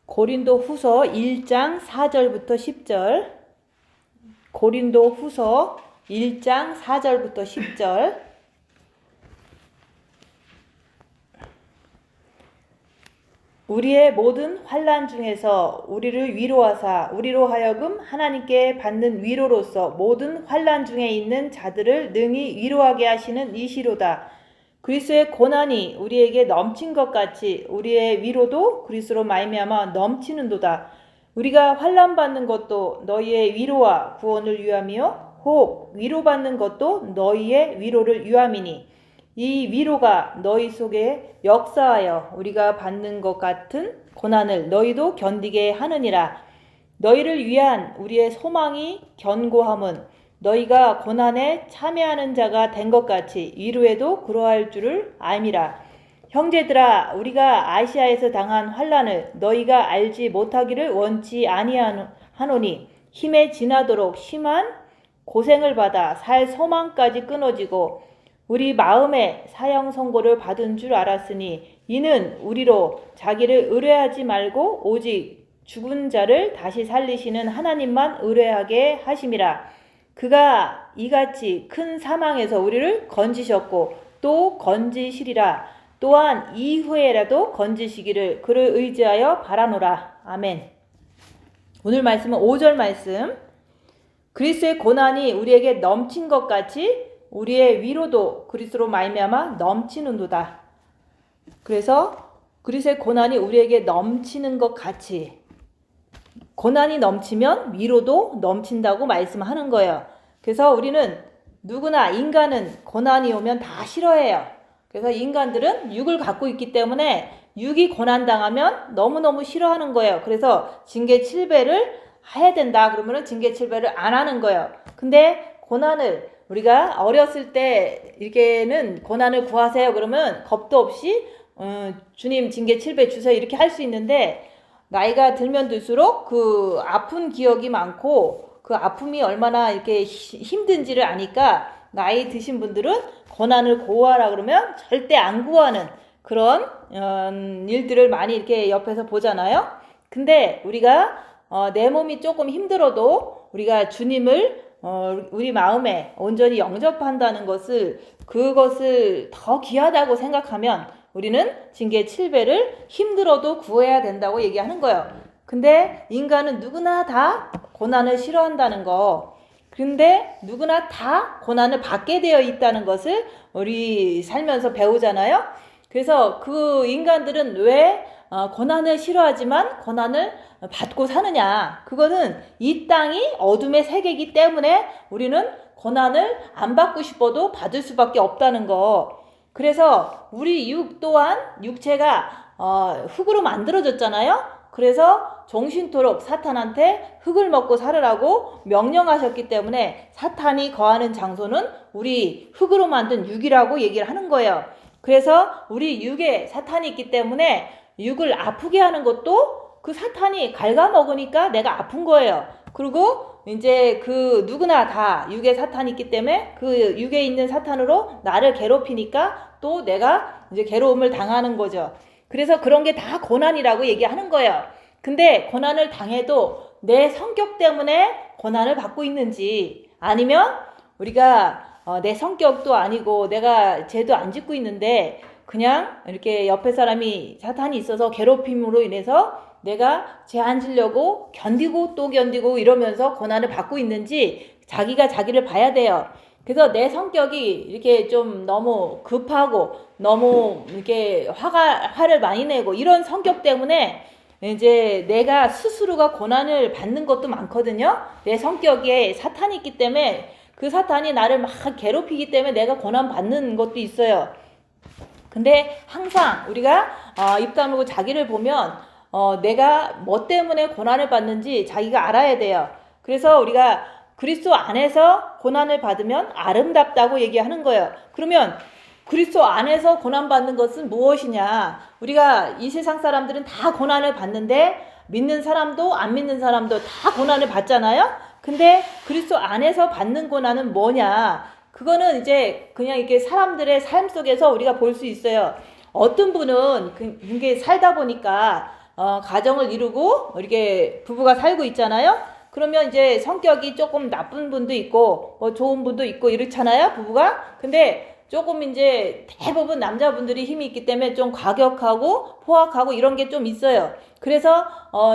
고린도 후서 1장 4절부터 10절. 고린도 후서 1장 4절부터 10절. 우리의 모든 환난 중에서 우리를 위로하사 우리로 하여금 하나님께 받는 위로로서 모든 환난 중에 있는 자들을 능히 위로하게 하시는 이시로다. 그리스도의 고난이 우리에게 넘친 것 같이 우리의 위로도 그리스도로 말미암아 넘치는도다. 우리가 환난 받는 것도 너희의 위로와 구원을 위함이요 혹 위로받는 것도 너희의 위로를 위함이니 이 위로가 너희 속에 역사하여 우리가 받는 것 같은 고난을 너희도 견디게 하느니라. 너희를 위한 우리의 소망이 견고함은 너희가 고난에 참여하는 자가 된 것 같이 위로에도 그러할 줄을 알미라. 형제들아, 우리가 아시아에서 당한 환난을 너희가 알지 못하기를 원치 아니하노니 힘에 지나도록 심한 고생을 받아 살 소망까지 끊어지고 우리 마음에 사형 선고를 받은 줄 알았으니 이는 우리로 자기를 의뢰하지 말고 오직 죽은 자를 다시 살리시는 하나님만 의뢰하게 하심이라. 그가 이같이 큰 사망에서 우리를 건지셨고 또 건지시리라. 또한 이후에라도 건지시기를 그를 의지하여 바라노라. 아멘. 오늘 말씀은 5절 말씀. 그리스도의 고난이 우리에게 넘친 것 같이 우리의 위로도 그리스도로 말미암아 넘치는도다. 그래서 그리스도의 고난이 우리에게 넘치는 것 같이 고난이 넘치면 위로도 넘친다고 말씀하는 거예요. 그래서 우리는 누구나 인간은 고난이 오면 다 싫어해요. 그래서 인간들은 육을 갖고 있기 때문에 육이 고난당하면 너무너무 싫어하는 거예요. 그래서 징계 7배를 해야 된다 그러면 징계 7배를 안 하는 거예요. 근데 고난을 우리가 어렸을 때 이렇게는 고난을 구하세요 그러면 겁도 없이 주님 징계 7배 주세요 이렇게 할 수 있는데 나이가 들면 들수록 그 아픈 기억이 많고 그 아픔이 얼마나 이렇게 힘든지를 아니까 나이 드신 분들은 고난을 구하라 그러면 절대 안 구하는 그런 일들을 많이 이렇게 옆에서 보잖아요. 근데 우리가 내 몸이 조금 힘들어도 우리가 주님을 우리 마음에 온전히 영접한다는 것을 그것을 더 귀하다고 생각하면 우리는 징계 7배를 힘들어도 구해야 된다고 얘기하는 거예요. 근데 인간은 누구나 다 고난을 싫어한다는 거. 근데 누구나 다 고난을 받게 되어 있다는 것을 우리 살면서 배우잖아요. 그래서 그 인간들은 왜 고난을 싫어하지만 고난을 받고 사느냐. 그거는 이 땅이 어둠의 세계이기 때문에 우리는 고난을 안 받고 싶어도 받을 수밖에 없다는 거. 그래서 우리 육 또한 육체가 흙으로 만들어졌잖아요. 그래서 종신토록 사탄한테 흙을 먹고 살으라고 명령하셨기 때문에 사탄이 거하는 장소는 우리 흙으로 만든 육이라고 얘기를 하는 거예요. 그래서 우리 육에 사탄이 있기 때문에 육을 아프게 하는 것도 그 사탄이 갉아먹으니까 내가 아픈 거예요. 그리고 이제 그 누구나 다 육에 사탄이 있기 때문에 그 육에 있는 사탄으로 나를 괴롭히니까 또 내가 이제 괴로움을 당하는 거죠. 그래서 그런 게 다 고난이라고 얘기하는 거예요. 근데 고난을 당해도 내 성격 때문에 고난을 받고 있는지 아니면 우리가 내 성격도 아니고 내가 죄도 안 짓고 있는데 그냥 이렇게 옆에 사람이 사탄이 있어서 괴롭힘으로 인해서 내가 죄 안 지려고 견디고 또 견디고 이러면서 고난을 받고 있는지 자기가 자기를 봐야 돼요. 그래서 내 성격이 이렇게 좀 너무 급하고 너무 이렇게 화를 많이 내고 이런 성격 때문에 이제 내가 스스로가 고난을 받는 것도 많거든요. 내 성격에 사탄이 있기 때문에 그 사탄이 나를 막 괴롭히기 때문에 내가 고난 받는 것도 있어요. 근데 항상 우리가 입 다물고 자기를 보면 내가 뭐 때문에 고난을 받는지 자기가 알아야 돼요. 그래서 우리가 그리스도 안에서 고난을 받으면 아름답다고 얘기하는 거예요. 그러면 그리스도 안에서 고난받는 것은 무엇이냐? 우리가 이 세상 사람들은 다 고난을 받는데 믿는 사람도 안 믿는 사람도 다 고난을 받잖아요. 근데 그리스도 안에서 받는 고난은 뭐냐? 그거는 이제 그냥 이렇게 사람들의 삶 속에서 우리가 볼 수 있어요. 어떤 분은 그게 살다 보니까 가정을 이루고 이렇게 부부가 살고 있잖아요. 그러면 이제 성격이 조금 나쁜 분도 있고 뭐 좋은 분도 있고 이렇잖아요, 부부가. 근데 조금 이제 대부분 남자분들이 힘이 있기 때문에 좀 과격하고 포악하고 이런 게 좀 있어요. 그래서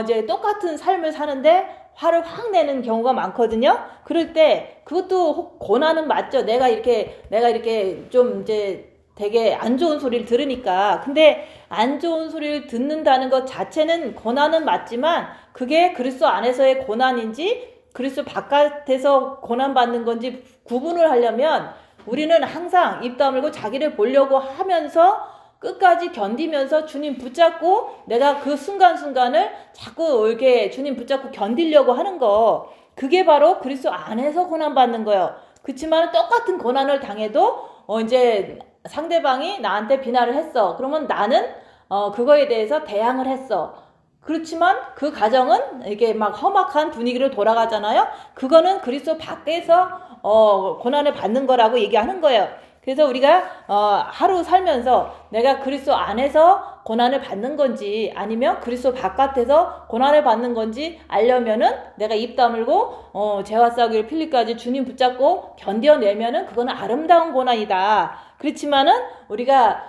이제 똑같은 삶을 사는데 화를 확 내는 경우가 많거든요. 그럴 때 그것도 고난은 맞죠. 내가 이렇게 좀 이제 되게 안 좋은 소리를 들으니까. 근데 안 좋은 소리를 듣는다는 것 자체는 고난은 맞지만 그게 그리스도 안에서의 고난인지 그리스도 바깥에서 고난받는 건지 구분을 하려면 우리는 항상 입 다물고 자기를 보려고 하면서 끝까지 견디면서 주님 붙잡고 내가 그 순간순간을 자꾸 이렇게 주님 붙잡고 견디려고 하는 거, 그게 바로 그리스도 안에서 고난받는 거예요. 그렇지만 똑같은 고난을 당해도 이제 상대방이 나한테 비난을 했어. 그러면 나는 그거에 대해서 대항을 했어. 그렇지만 그 가정은 이렇게 막 험악한 분위기로 돌아가잖아요. 그거는 그리스도 밖에서 고난을 받는 거라고 얘기하는 거예요. 그래서 우리가 하루 살면서 내가 그리스도 안에서 고난을 받는 건지 아니면 그리스도 바깥에서 고난을 받는 건지 알려면은 내가 입 다물고 죄와 싸우기를 필리까지 주님 붙잡고 견뎌내면은 그거는 아름다운 고난이다. 그렇지만은 우리가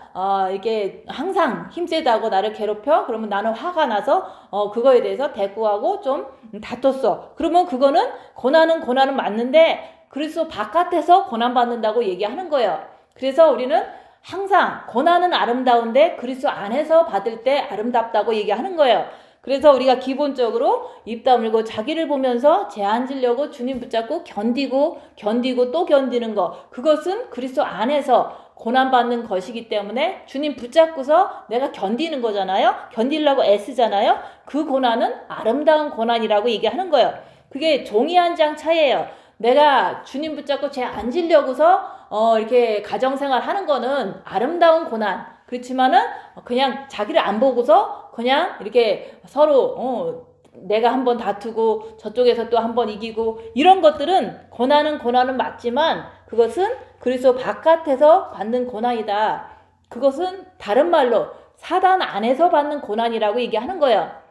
이게 항상 힘세다고 나를 괴롭혀? 그러면 나는 화가 나서 그거에 대해서 대꾸하고 좀 다퉜어. 그러면 그거는 고난은 맞는데 그리스도 바깥에서 고난받는다고 얘기하는 거예요. 그래서 우리는 항상 고난은 아름다운데 그리스도 안에서 받을 때 아름답다고 얘기하는 거예요. 그래서 우리가 기본적으로 입 다물고 자기를 보면서 제한지려고 주님 붙잡고 견디고 또 견디는 거, 그것은 그리스도 안에서 고난받는 것이기 때문에 주님 붙잡고서 내가 견디는 거잖아요. 견디려고 애쓰잖아요. 그 고난은 아름다운 고난이라고 얘기하는 거예요. 그게 종이 한 장 차이예요. 내가 주님 붙잡고 제 안 지려고서 이렇게 가정생활 하는 거는 아름다운 고난. 그렇지만은 그냥 자기를 안 보고서 그냥 이렇게 서로 내가 한번 다투고 저쪽에서 또 한번 이기고 이런 것들은 고난은 맞지만 그것은 그리스도 바깥에서 받는 고난이다. 그것은 다른 말로 사단 안에서 받는 고난이라고 얘기하는 거예요.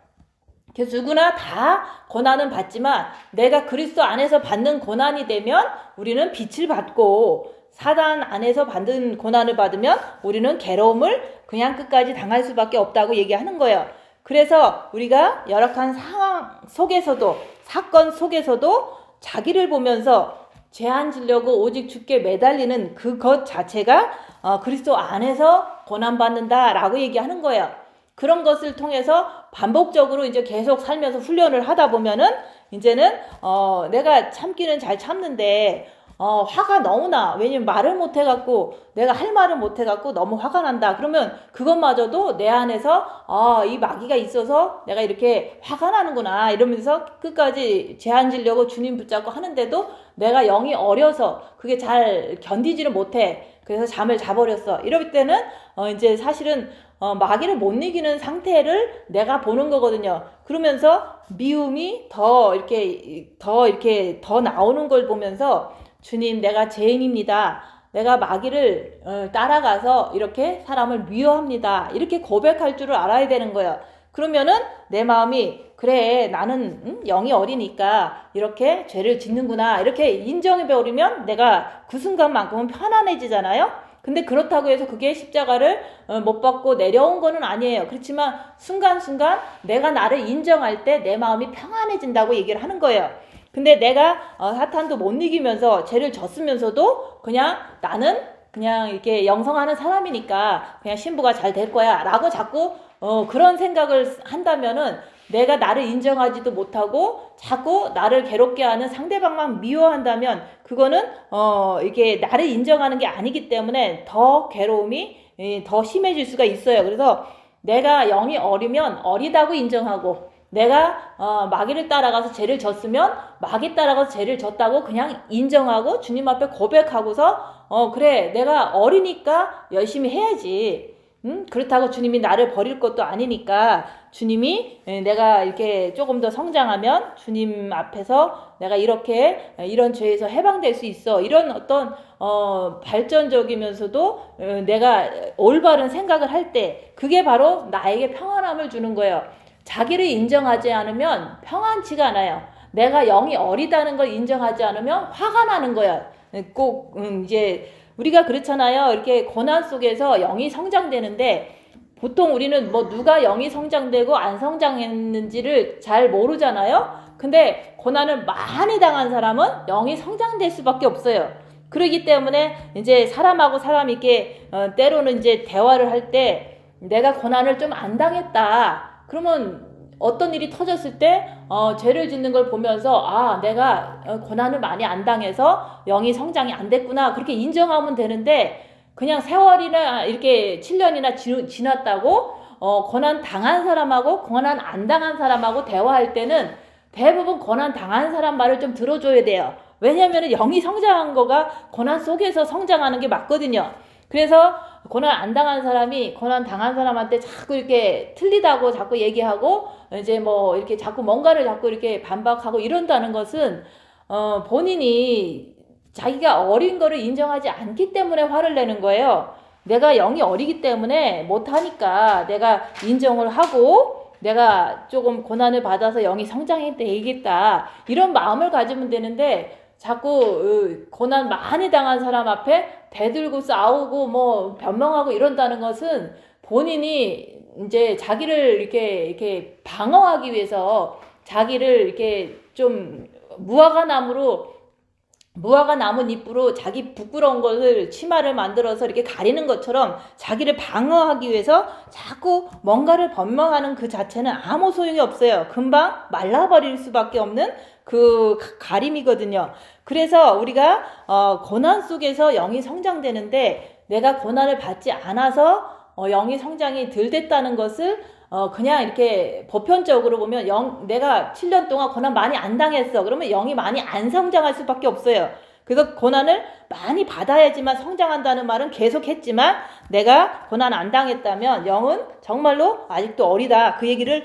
그래서 누구나 다 고난은 받지만 내가 그리스도 안에서 받는 고난이 되면 우리는 빛을 받고, 사단 안에서 받는 고난을 받으면 우리는 괴로움을 그냥 끝까지 당할 수밖에 없다고 얘기하는 거예요. 그래서 우리가 열악한 상황 속에서도, 사건 속에서도 자기를 보면서 죄 안 지려고 오직 주께 매달리는 그것 자체가 그리스도 안에서 고난받는다라고 얘기하는 거예요. 그런 것을 통해서 반복적으로 이제 계속 살면서 훈련을 하다 보면은 이제는 내가 참기는 잘 참는데 화가 너무 나. 왜냐면 말을 못 해갖고, 내가 할 말을 못 해갖고 너무 화가 난다. 그러면 그것마저도 내 안에서 이 마귀가 있어서 내가 이렇게 화가 나는구나 이러면서 끝까지 제한 지려고 주님 붙잡고 하는데도 내가 영이 어려서 그게 잘 견디지를 못해. 그래서 잠을 자버렸어. 이럴 때는 이제 사실은 마귀를 못 이기는 상태를 내가 보는 거거든요. 그러면서 미움이 더 나오는 걸 보면서 주님, 내가 죄인입니다. 내가 마귀를 따라가서 이렇게 사람을 미워합니다. 이렇게 고백할 줄을 알아야 되는 거예요. 그러면은 내 마음이 그래, 나는 영이 어리니까 이렇게 죄를 짓는구나 이렇게 인정해 버리면 내가 그 순간만큼은 편안해지잖아요. 근데 그렇다고 해서 그게 십자가를 못 받고 내려온 거는 아니에요. 그렇지만 순간순간 내가 나를 인정할 때 내 마음이 평안해진다고 얘기를 하는 거예요. 근데 내가 사탄도 못 이기면서 죄를 졌으면서도 그냥 나는 그냥 이렇게 영성하는 사람이니까 그냥 신부가 잘 될 거야 라고 자꾸 그런 생각을 한다면은 내가 나를 인정하지도 못하고 자꾸 나를 괴롭게 하는 상대방만 미워한다면 그거는 이게 나를 인정하는 게 아니기 때문에 더 괴로움이 더 심해질 수가 있어요. 그래서 내가 영이 어리면 어리다고 인정하고, 내가 마귀를 따라가서 죄를 졌으면 마귀 따라가서 죄를 졌다고 그냥 인정하고 주님 앞에 고백하고서 그래, 내가 어리니까 열심히 해야지. 그렇다고 주님이 나를 버릴 것도 아니니까 주님이 내가 이렇게 조금 더 성장하면 주님 앞에서 내가 이렇게 이런 죄에서 해방될 수 있어. 이런 어떤 발전적이면서도 내가 올바른 생각을 할 때 그게 바로 나에게 평안함을 주는 거예요. 자기를 인정하지 않으면 평안치가 않아요. 내가 영이 어리다는 걸 인정하지 않으면 화가 나는 거야. 꼭 이제 우리가 그렇잖아요. 이렇게 고난 속에서 영이 성장되는데 보통 우리는 뭐 누가 영이 성장되고 안 성장했는지를 잘 모르잖아요. 근데 고난을 많이 당한 사람은 영이 성장될 수밖에 없어요. 그러기 때문에 이제 사람하고 사람이 이렇게 때로는 이제 대화를 할 때 내가 고난을 좀 안 당했다. 그러면 어떤 일이 터졌을 때 죄를 짓는 걸 보면서 아 내가 고난을 많이 안 당해서 영이 성장이 안 됐구나 그렇게 인정하면 되는데 그냥 세월이나 이렇게 7년이나 지났다고 고난 당한 사람하고 고난 안 당한 사람하고 대화할 때는 대부분 고난 당한 사람 말을 좀 들어줘야 돼요. 왜냐하면 영이 성장한 거가 고난 속에서 성장하는 게 맞거든요. 그래서 고난 안 당한 사람이 고난 당한 사람한테 자꾸 이렇게 틀리다고 자꾸 얘기하고 이제 뭐 이렇게 자꾸 뭔가를 자꾸 이렇게 반박하고 이런다는 것은 본인이 자기가 어린 거를 인정하지 않기 때문에 화를 내는 거예요. 내가 영이 어리기 때문에 못하니까 내가 인정을 하고 내가 조금 고난을 받아서 영이 성장해야겠다 이런 마음을 가지면 되는데 자꾸 고난 많이 당한 사람 앞에 대들고 싸우고 뭐 변명하고 이런다는 것은 본인이 이제 자기를 이렇게 방어하기 위해서 자기를 이렇게 좀 무화과 나무 잎으로 자기 부끄러운 것을 치마를 만들어서 이렇게 가리는 것처럼 자기를 방어하기 위해서 자꾸 뭔가를 변명하는 그 자체는 아무 소용이 없어요. 금방 말라버릴 수밖에 없는 그 가림이거든요. 그래서 우리가 고난 속에서 영이 성장되는데 내가 고난을 받지 않아서 영이 성장이 덜 됐다는 것을 그냥 이렇게 보편적으로 보면 내가 7년 동안 고난 많이 안 당했어. 그러면 영이 많이 안 성장할 수밖에 없어요. 그래서 고난을 많이 받아야지만 성장한다는 말은 계속 했지만 내가 고난 안 당했다면 영은 정말로 아직도 어리다. 그 얘기를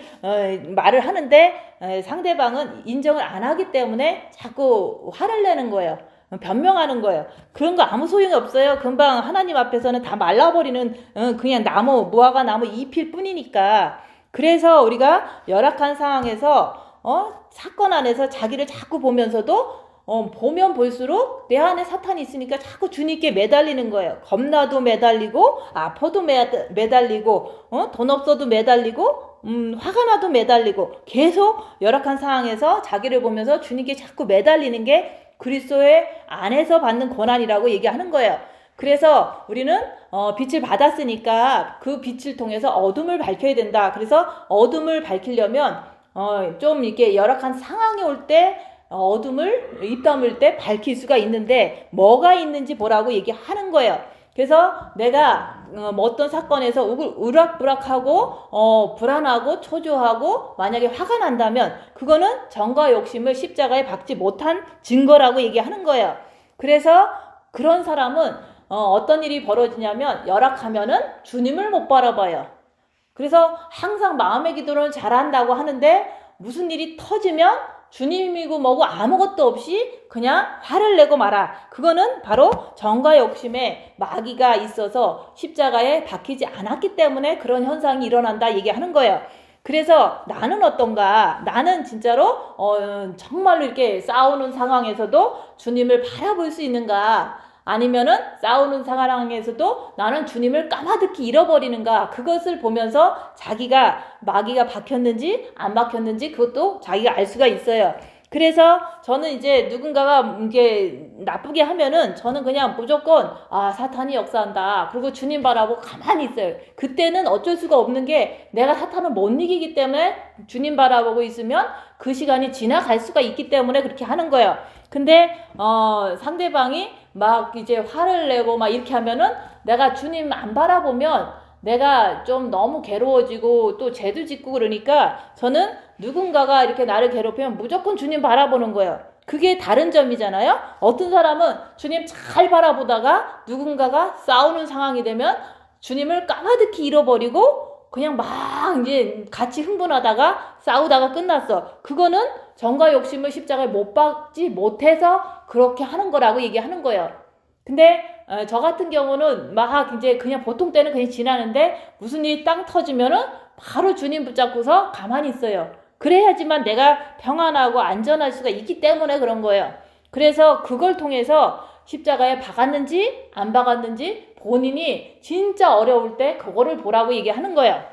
말을 하는데 상대방은 인정을 안 하기 때문에 자꾸 화를 내는 거예요. 변명하는 거예요. 그런 거 아무 소용이 없어요. 금방 하나님 앞에서는 다 말라버리는 그냥 무화과 나무 잎일 뿐이니까. 그래서 우리가 열악한 상황에서 사건 안에서 자기를 자꾸 보면서도 보면 볼수록 내 안에 사탄이 있으니까 자꾸 주님께 매달리는 거예요. 겁나도 매달리고 아파도 매달리고 돈 없어도 매달리고 화가 나도 매달리고 계속 열악한 상황에서 자기를 보면서 주님께 자꾸 매달리는 게 그리스도의 안에서 받는 고난이라고 얘기하는 거예요. 그래서 우리는 빛을 받았으니까 그 빛을 통해서 어둠을 밝혀야 된다. 그래서 어둠을 밝히려면 좀 이렇게 열악한 상황이 올 때 어둠을 입 다물 때 밝힐 수가 있는데 뭐가 있는지 보라고 얘기하는 거예요. 그래서 내가 어떤 사건에서 우락부락하고 불안하고 초조하고 만약에 화가 난다면 그거는 정과 욕심을 십자가에 박지 못한 증거라고 얘기하는 거예요. 그래서 그런 사람은 어떤 일이 벌어지냐면 열악하면은 주님을 못 바라봐요. 그래서 항상 마음의 기도를 잘한다고 하는데 무슨 일이 터지면 주님이고 뭐고 아무것도 없이 그냥 화를 내고 말아. 그거는 바로 정과 욕심에 마귀가 있어서 십자가에 박히지 않았기 때문에 그런 현상이 일어난다 얘기하는 거예요. 그래서 나는 어떤가? 나는 진짜로 정말로 이렇게 싸우는 상황에서도 주님을 바라볼 수 있는가? 아니면은 싸우는 상황에서도 나는 주님을 까마득히 잃어버리는가? 그것을 보면서 자기가 마귀가 박혔는지 안 박혔는지 그것도 자기가 알 수가 있어요. 그래서 저는 이제 누군가가 이게 나쁘게 하면은 저는 그냥 무조건 사탄이 역사한다. 그리고 주님 바라보고 가만히 있어요. 그때는 어쩔 수가 없는 게 내가 사탄을 못 이기기 때문에 주님 바라보고 있으면 그 시간이 지나갈 수가 있기 때문에 그렇게 하는 거예요. 근데 상대방이 막 이제 화를 내고 막 이렇게 하면은 내가 주님 안 바라보면 내가 좀 너무 괴로워지고 또 죄도 짓고 그러니까 저는 누군가가 이렇게 나를 괴롭히면 무조건 주님 바라보는 거예요. 그게 다른 점이잖아요. 어떤 사람은 주님 잘 바라보다가 누군가가 싸우는 상황이 되면 주님을 까마득히 잃어버리고 그냥 막 이제 같이 흥분하다가 싸우다가 끝났어. 그거는 정과 욕심을 십자가에 못 박지 못해서 그렇게 하는 거라고 얘기하는 거예요. 근데 저 같은 경우는 막 이제 그냥 보통 때는 그냥 지나는데 무슨 일이 땅 터지면은 바로 주님 붙잡고서 가만히 있어요. 그래야지만 내가 평안하고 안전할 수가 있기 때문에 그런 거예요. 그래서 그걸 통해서 십자가에 박았는지 안 박았는지 본인이 진짜 어려울 때 그거를 보라고 얘기하는 거예요.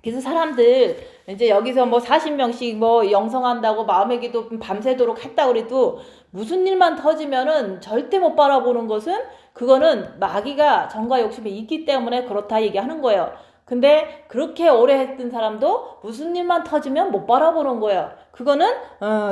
그래서 사람들 이제 여기서 뭐 40명씩 뭐 영성한다고 마음의 기도 밤새도록 했다고 그래도 무슨 일만 터지면은 절대 못 바라보는 것은 그거는 마귀가 정과 욕심이 있기 때문에 그렇다 얘기하는 거예요. 근데 그렇게 오래 했던 사람도 무슨 일만 터지면 못 바라보는 거예요. 그거는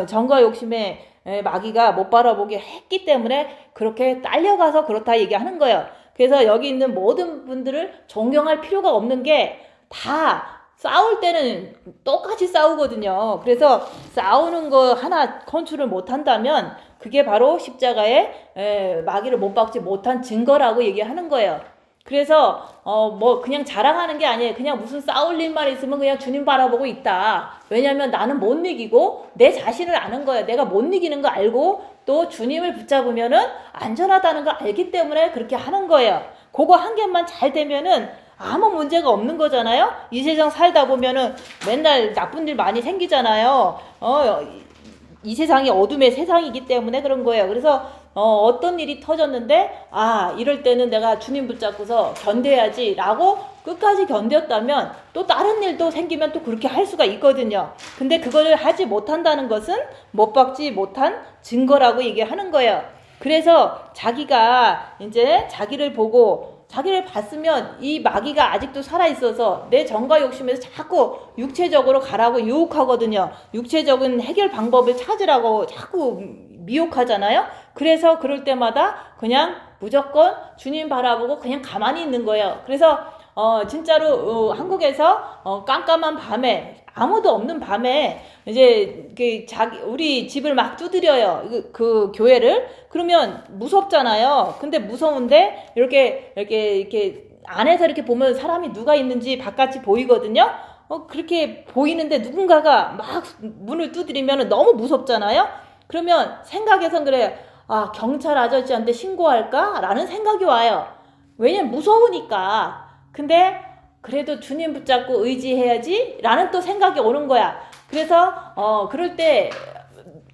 정과 욕심에 마귀가 못 바라보게 했기 때문에 그렇게 딸려가서 그렇다 얘기하는 거예요. 그래서 여기 있는 모든 분들을 존경할 필요가 없는 게 다 싸울 때는 똑같이 싸우거든요. 그래서 싸우는 거 하나 컨트롤 못 한다면 그게 바로 십자가에 마귀를 못 박지 못한 증거라고 얘기하는 거예요. 그래서 뭐 그냥 자랑하는 게 아니에요. 그냥 무슨 싸울 일만 있으면 그냥 주님 바라보고 있다. 왜냐면 나는 못 이기고 내 자신을 아는 거예요. 내가 못 이기는 거 알고 또 주님을 붙잡으면은 안전하다는 걸 알기 때문에 그렇게 하는 거예요. 그거 한 개만 잘 되면은 아무 문제가 없는 거잖아요. 이 세상 살다 보면은 맨날 나쁜 일 많이 생기잖아요. 이 세상이 어둠의 세상이기 때문에 그런 거예요. 그래서 어떤 일이 터졌는데 이럴 때는 내가 주님 붙잡고서 견뎌야지 라고 끝까지 견뎠다면 또 다른 일도 생기면 또 그렇게 할 수가 있거든요. 근데 그걸 하지 못한다는 것은 못 박지 못한 증거라고 얘기하는 거예요. 그래서 자기가 이제 자기를 보고 자기를 봤으면 이 마귀가 아직도 살아있어서 내 정과 욕심에서 자꾸 육체적으로 가라고 유혹하거든요. 육체적인 해결 방법을 찾으라고 자꾸 미혹하잖아요. 그래서 그럴 때마다 그냥 무조건 주님 바라보고 그냥 가만히 있는 거예요. 그래서 진짜로 한국에서 깜깜한 밤에 아무도 없는 밤에 이제 우리 집을 막 두드려요. 그 교회를. 그러면 무섭잖아요. 근데 무서운데 이렇게 안에서 이렇게 보면 사람이 누가 있는지 바깥이 보이거든요. 그렇게 보이는데 누군가가 막 문을 두드리면 너무 무섭잖아요. 그러면 생각에선 그래요. 경찰 아저씨한테 신고할까? 라는 생각이 와요. 왜냐면 무서우니까. 근데 그래도 주님 붙잡고 의지해야지 라는 또 생각이 오는 거야. 그래서 그럴 때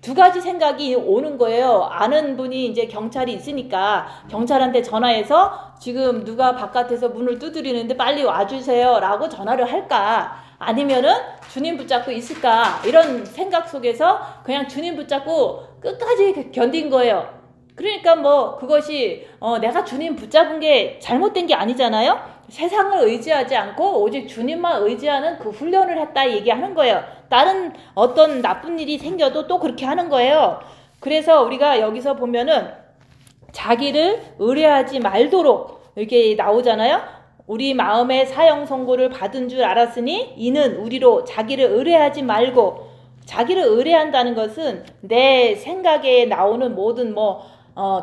두 가지 생각이 오는 거예요. 아는 분이 이제 경찰이 있으니까 경찰한테 전화해서 지금 누가 바깥에서 문을 두드리는데 빨리 와주세요 라고 전화를 할까, 아니면은 주님 붙잡고 있을까, 이런 생각 속에서 그냥 주님 붙잡고 끝까지 견딘 거예요. 그러니까 뭐 그것이 내가 주님 붙잡은 게 잘못된 게 아니잖아요. 세상을 의지하지 않고 오직 주님만 의지하는 그 훈련을 했다 얘기하는 거예요. 다른 어떤 나쁜 일이 생겨도 또 그렇게 하는 거예요. 그래서 우리가 여기서 보면은 자기를 의뢰하지 말도록 이렇게 나오잖아요. 우리 마음의 사형 선고를 받은 줄 알았으니 이는 우리로 자기를 의뢰하지 말고, 자기를 의뢰한다는 것은 내 생각에 나오는 모든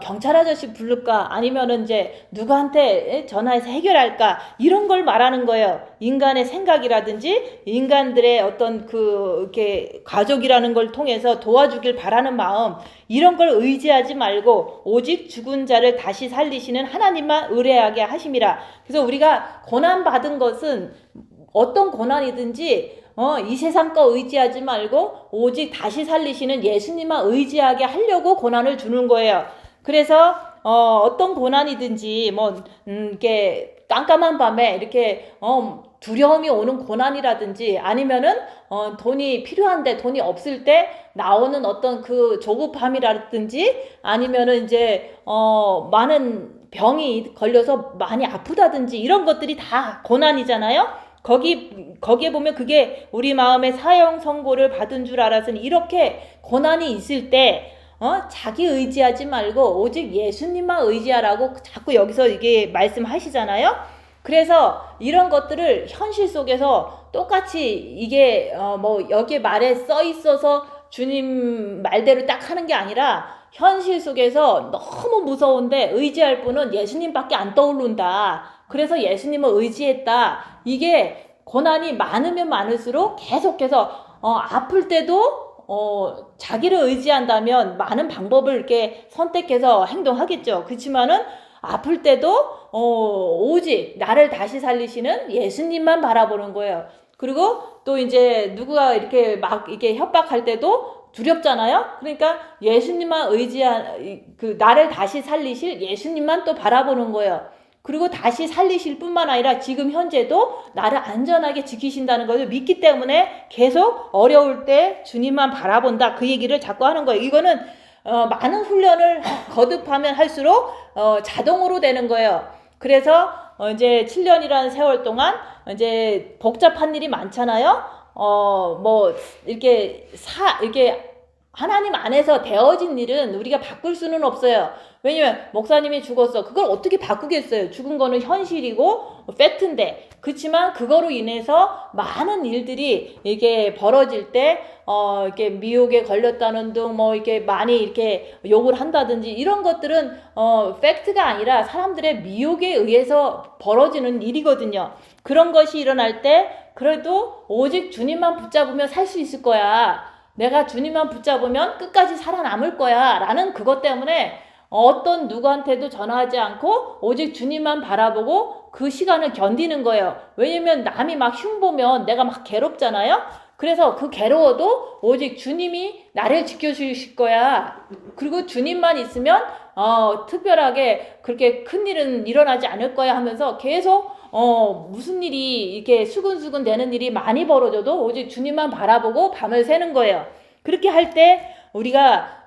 경찰 아저씨 부를까, 아니면은 이제 누구한테 전화해서 해결할까, 이런 걸 말하는 거예요. 인간의 생각이라든지 인간들의 어떤 이렇게 가족이라는 걸 통해서 도와주길 바라는 마음, 이런 걸 의지하지 말고 오직 죽은 자를 다시 살리시는 하나님만 의뢰하게 하심이라. 그래서 우리가 고난 받은 것은 어떤 고난이든지 이 세상 거 의지하지 말고 오직 다시 살리시는 예수님만 의지하게 하려고 고난을 주는 거예요. 그래서 어떤 고난이든지 이렇게 깜깜한 밤에 이렇게 두려움이 오는 고난이라든지, 아니면은 돈이 필요한데 돈이 없을 때 나오는 어떤 그 조급함이라든지, 아니면은 이제 많은 병이 걸려서 많이 아프다든지, 이런 것들이 다 고난이잖아요. 거기에 보면 그게 우리 마음의 사형 선고를 받은 줄 알았으니, 이렇게 고난이 있을 때 자기 의지하지 말고 오직 예수님만 의지하라고 자꾸 여기서 이게 말씀하시잖아요. 그래서 이런 것들을 현실 속에서 똑같이 이게 여기에 말에 써 있어서 주님 말대로 딱 하는 게 아니라, 현실 속에서 너무 무서운데 의지할 분은 예수님밖에 안 떠오른다. 그래서 예수님을 의지했다. 이게 고난이 많으면 많을수록 계속해서 아플 때도 자기를 의지한다면 많은 방법을 이렇게 선택해서 행동하겠죠. 그렇지만은 아플 때도 오직 나를 다시 살리시는 예수님만 바라보는 거예요. 그리고 또 이제 누구가 이렇게 막 이렇게 협박할 때도 두렵잖아요. 그러니까 예수님만 의지한 그 나를 다시 살리실 예수님만 또 바라보는 거예요. 그리고 다시 살리실 뿐만 아니라 지금 현재도 나를 안전하게 지키신다는 것을 믿기 때문에 계속 어려울 때 주님만 바라본다. 그 얘기를 자꾸 하는 거예요. 이거는 많은 훈련을 거듭하면 할수록 자동으로 되는 거예요. 그래서 이제 7년이라는 세월 동안 이제 복잡한 일이 많잖아요. 뭐 이렇게 하나님 안에서 되어진 일은 우리가 바꿀 수는 없어요. 왜냐면 목사님이 죽었어. 그걸 어떻게 바꾸겠어요? 죽은 거는 현실이고 팩트인데. 그렇지만 그거로 인해서 많은 일들이 이게 벌어질 때 이렇게 미혹에 걸렸다는 등 뭐 이렇게 많이 이렇게 욕을 한다든지 이런 것들은 팩트가 아니라 사람들의 미혹에 의해서 벌어지는 일이거든요. 그런 것이 일어날 때 그래도 오직 주님만 붙잡으면 살 수 있을 거야. 내가 주님만 붙잡으면 끝까지 살아남을 거야 라는 그것 때문에 어떤 누구한테도 전화하지 않고 오직 주님만 바라보고 그 시간을 견디는 거예요. 왜냐면 남이 막 흉보면 내가 막 괴롭잖아요. 그래서 그 괴로워도 오직 주님이 나를 지켜주실 거야. 그리고 주님만 있으면 특별하게 그렇게 큰 일은 일어나지 않을 거야 하면서 계속 무슨 일이 이렇게 수근수근 되는 일이 많이 벌어져도 오직 주님만 바라보고 밤을 새는 거예요. 그렇게 할 때 우리가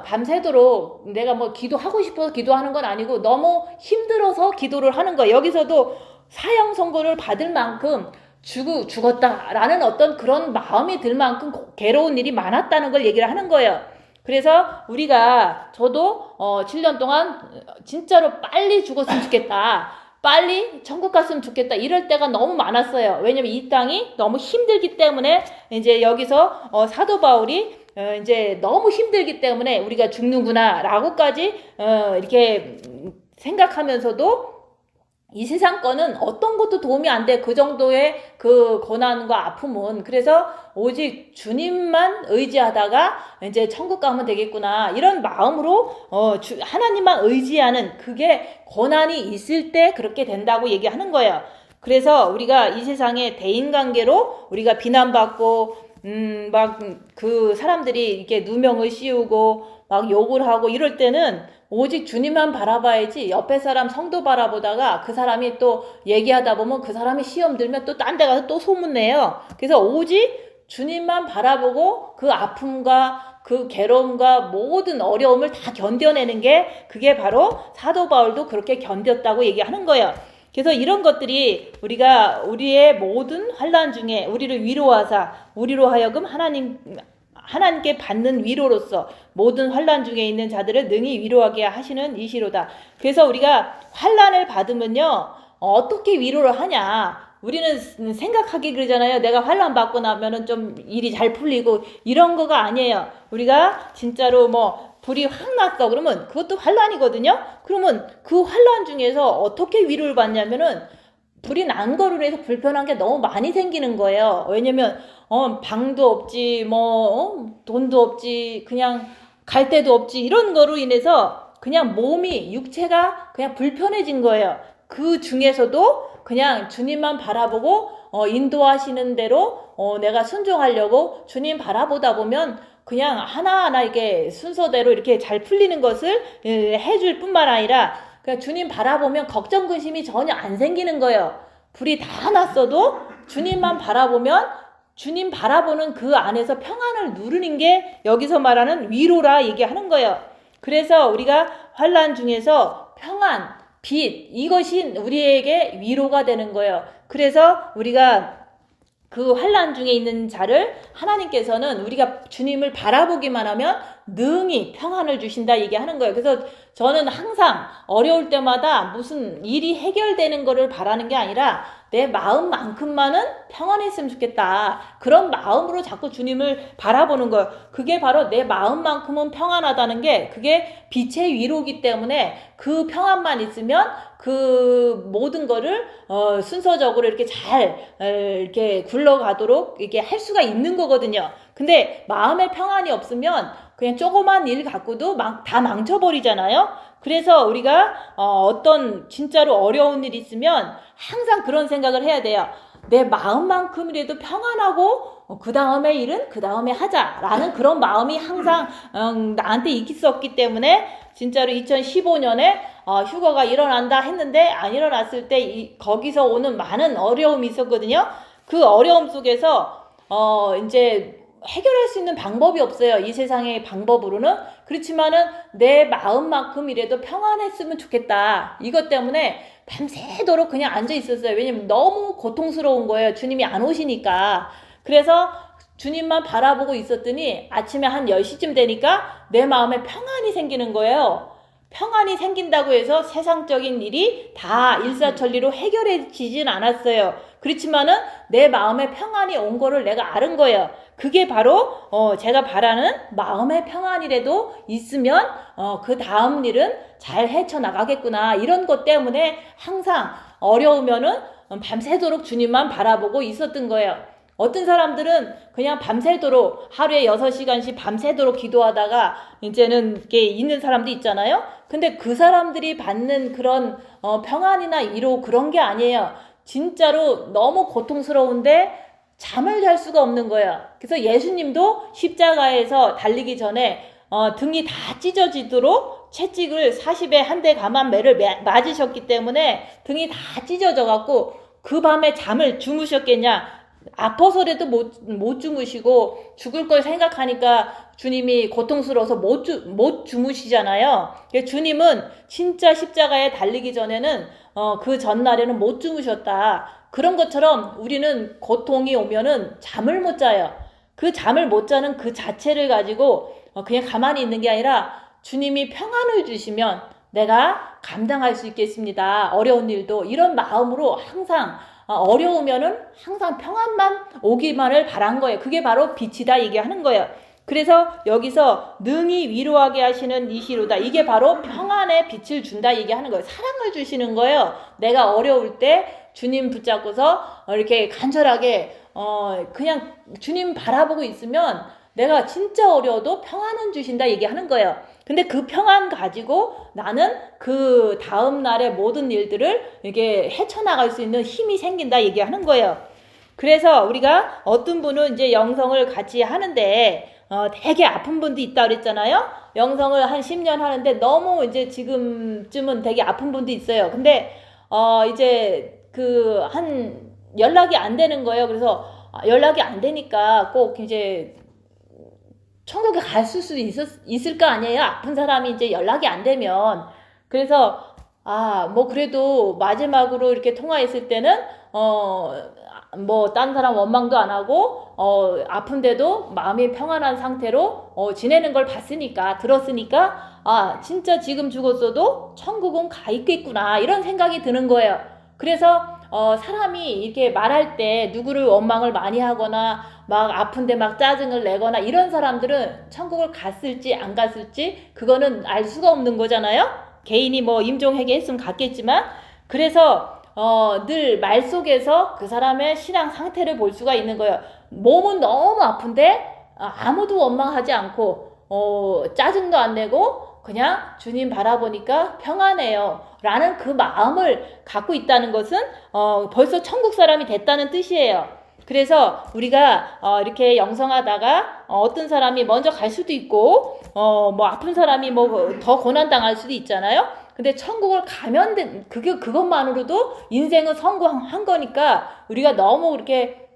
밤새도록 내가 뭐 기도하고 싶어서 기도하는 건 아니고 너무 힘들어서 기도를 하는 거예요. 여기서도 사형 선고를 받을 만큼 죽었다라는 어떤 그런 마음이 들 만큼 괴로운 일이 많았다는 걸 얘기를 하는 거예요. 그래서 저도 7년 동안 진짜로 빨리 죽었으면 좋겠다. 빨리 천국 갔으면 좋겠다. 이럴 때가 너무 많았어요. 왜냐면 이 땅이 너무 힘들기 때문에 이제 여기서 사도 바울이 이제 너무 힘들기 때문에 우리가 죽는구나 라고까지 이렇게 생각하면서도 이 세상 거는 어떤 것도 도움이 안 돼. 그 정도의 그 고난과 아픔은. 그래서 오직 주님만 의지하다가 이제 천국 가면 되겠구나. 이런 마음으로 하나님만 의지하는 그게 고난이 있을 때 그렇게 된다고 얘기하는 거예요. 그래서 우리가 이 세상에 대인관계로 우리가 비난받고 막 그 사람들이 이렇게 누명을 씌우고 막 욕을 하고 이럴 때는 오직 주님만 바라봐야지 옆에 사람 성도 바라보다가 그 사람이 또 얘기하다 보면 그 사람이 시험 들면 또 딴 데 가서 또 소문내요. 그래서 오직 주님만 바라보고 그 아픔과 그 괴로움과 모든 어려움을 다 견뎌내는 게 그게 바로 사도 바울도 그렇게 견뎠다고 얘기하는 거예요. 그래서 이런 것들이 우리가 우리의 모든 환난 중에 우리를 위로하사 우리로 하여금 하나님께 받는 위로로서 모든 환난 중에 있는 자들을 능히 위로하게 하시는 이시로다. 그래서 우리가 환난을 받으면요 어떻게 위로를 하냐? 우리는 생각하기 그러잖아요. 내가 환난 받고 나면은 좀 일이 잘 풀리고 이런 거가 아니에요. 우리가 진짜로 뭐 불이 확 났어. 그러면 그것도 환난이거든요. 그러면 그 환난 중에서 어떻게 위로를 받냐면은 불이 난 거로 해서 불편한 게 너무 많이 생기는 거예요. 왜냐면 방도 없지 돈도 없지 그냥 갈 데도 없지 이런 거로 인해서 그냥 몸이 육체가 그냥 불편해진 거예요. 그 중에서도 그냥 주님만 바라보고 인도하시는 대로 내가 순종하려고 주님 바라보다 보면 그냥 하나하나 이게 순서대로 이렇게 잘 풀리는 것을 해줄 뿐만 아니라 그냥 주님 바라보면 걱정 근심이 전혀 안 생기는 거예요. 불이 다 났어도 주님만 바라보면 주님 바라보는 그 안에서 평안을 누리는 게 여기서 말하는 위로라 얘기하는 거예요. 그래서 우리가 환난 중에서 평안, 빛 이것이 우리에게 위로가 되는 거예요. 그래서 우리가 그 환난 중에 있는 자를 하나님께서는 우리가 주님을 바라보기만 하면 능히 평안을 주신다 얘기하는 거예요. 그래서 저는 항상 어려울 때마다 무슨 일이 해결되는 거를 바라는 게 아니라 내 마음만큼만은 평안했으면 좋겠다. 그런 마음으로 자꾸 주님을 바라보는 거예요. 그게 바로 내 마음만큼은 평안하다는 게 그게 빛의 위로이기 때문에 그 평안만 있으면 그 모든 거를 순서적으로 이렇게 잘 이렇게 굴러가도록 이렇게 할 수가 있는 거거든요. 근데 마음에 평안이 없으면 그냥 조그만 일 갖고도 다 망쳐버리잖아요. 그래서 우리가 어떤 진짜로 어려운 일이 있으면 항상 그런 생각을 해야 돼요. 내 마음만큼이라도 평안하고 그 다음에 일은 그 다음에 하자라는 그런 마음이 항상 나한테 있었기 때문에 진짜로 2015년에 휴가가 일어난다 했는데 안 일어났을 때 거기서 오는 많은 어려움이 있었거든요. 그 어려움 속에서 이제 해결할 수 있는 방법이 없어요. 이 세상의 방법으로는. 그렇지만은 내 마음만큼이라도 평안했으면 좋겠다. 이것 때문에 밤새도록 그냥 앉아 있었어요. 왜냐면 너무 고통스러운 거예요. 주님이 안 오시니까. 그래서 주님만 바라보고 있었더니 아침에 한 10시쯤 되니까 내 마음에 평안이 생기는 거예요. 평안이 생긴다고 해서 세상적인 일이 다 일사천리로 해결해지진 않았어요. 그렇지만은 내 마음에 평안이 온 거를 내가 아는 거예요. 그게 바로 제가 바라는 마음의 평안이라도 있으면 그 다음 일은 잘 헤쳐나가겠구나. 이런 것 때문에 항상 어려우면은 밤새도록 주님만 바라보고 있었던 거예요. 어떤 사람들은 그냥 밤새도록 하루에 6시간씩 밤새도록 기도하다가 이제는 이렇게 있는 사람도 있잖아요. 근데 그 사람들이 받는 그런 평안이나 위로 그런 게 아니에요. 진짜로 너무 고통스러운데 잠을 잘 수가 없는 거예요. 그래서 예수님도 십자가에서 달리기 전에 등이 다 찢어지도록 채찍을 40에 한 대 감한매를 맞으셨기 때문에 등이 다 찢어져 갖고 그 밤에 잠을 주무셨겠냐? 아파서라도 못 주무시고 죽을 걸 생각하니까 주님이 고통스러워서 못 주무시잖아요. 주님은 진짜 십자가에 달리기 전에는 그 전날에는 못 주무셨다. 그런 것처럼 우리는 고통이 오면은 잠을 못 자요. 그 잠을 못 자는 그 자체를 가지고 그냥 가만히 있는 게 아니라 주님이 평안을 주시면 내가 감당할 수 있겠습니다. 어려운 일도 이런 마음으로 항상 어려우면은 항상 평안만 오기만을 바란 거예요. 그게 바로 빛이다 얘기하는 거예요. 그래서 여기서 능히 위로하게 하시는 이시로다. 이게 바로 평안의 빛을 준다 얘기하는 거예요. 사랑을 주시는 거예요. 내가 어려울 때 주님 붙잡고서 이렇게 간절하게 그냥 주님 바라보고 있으면 내가 진짜 어려워도 평안은 주신다 얘기하는 거예요. 근데 그 평안 가지고 나는 그 다음 날의 모든 일들을 이렇게 헤쳐나갈 수 있는 힘이 생긴다 얘기하는 거예요. 그래서 우리가 어떤 분은 이제 영성을 같이 하는데 되게 아픈 분도 있다 그랬잖아요. 영성을 한 10년 하는데 너무 이제 지금쯤은 되게 아픈 분도 있어요. 근데 이제 그 한 연락이 안 되는 거예요. 그래서 연락이 안 되니까 꼭 이제 천국에 갔을 수도 있을 거 아니에요. 아픈 사람이 이제 연락이 안 되면. 그래서 뭐 그래도 마지막으로 이렇게 통화했을 때는 뭐 딴 사람 원망도 안 하고 아픈데도 마음이 평안한 상태로 지내는 걸 봤으니까 들었으니까 진짜 지금 죽었어도 천국은 가 있겠구나 이런 생각이 드는 거예요. 그래서 사람이 이렇게 말할 때 누구를 원망을 많이 하거나 막 아픈데 막 짜증을 내거나 이런 사람들은 천국을 갔을지 안 갔을지 그거는 알 수가 없는 거잖아요. 개인이 뭐 임종회계 했으면 갔겠지만 그래서 늘 말 속에서 그 사람의 신앙 상태를 볼 수가 있는 거예요. 몸은 너무 아픈데 아무도 원망하지 않고 짜증도 안 내고 그냥 주님 바라보니까 평안해요 라는 그 마음을 갖고 있다는 것은 벌써 천국 사람이 됐다는 뜻이에요. 그래서 우리가 이렇게 영성하다가 어떤 사람이 먼저 갈 수도 있고 뭐 아픈 사람이 뭐 더 고난당할 수도 있잖아요. 근데 천국을 가면 그것만으로도 인생은 성공한 거니까 우리가 너무 그렇게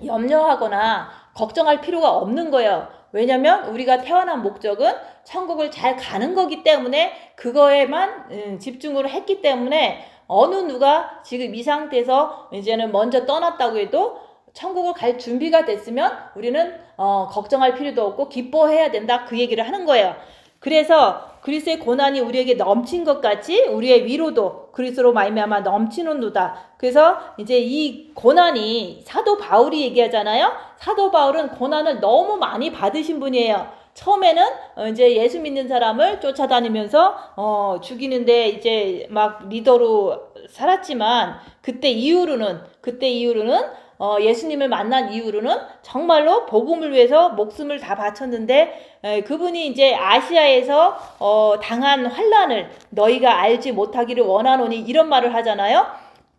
염려하거나 걱정할 필요가 없는 거예요. 왜냐면 우리가 태어난 목적은 천국을 잘 가는 거기 때문에 그거에만 집중을 했기 때문에 어느 누가 지금 이 상태에서 이제는 먼저 떠났다고 해도 천국을 갈 준비가 됐으면 우리는 걱정할 필요도 없고 기뻐해야 된다 그 얘기를 하는 거예요. 그래서 그리스도의 고난이 우리에게 넘친 것 같이 우리의 위로도 그리스도로 말미암아 넘치는도다. 그래서 이제 이 고난이 사도 바울이 얘기하잖아요. 사도 바울은 고난을 너무 많이 받으신 분이에요. 처음에는 이제 예수 믿는 사람을 쫓아다니면서 죽이는데 이제 막 리더로 살았지만 그때 이후로는 예수님을 만난 이후로는 정말로 복음을 위해서 목숨을 다 바쳤는데 그분이 이제 아시아에서 당한 환난을 너희가 알지 못하기를 원하노니 이런 말을 하잖아요.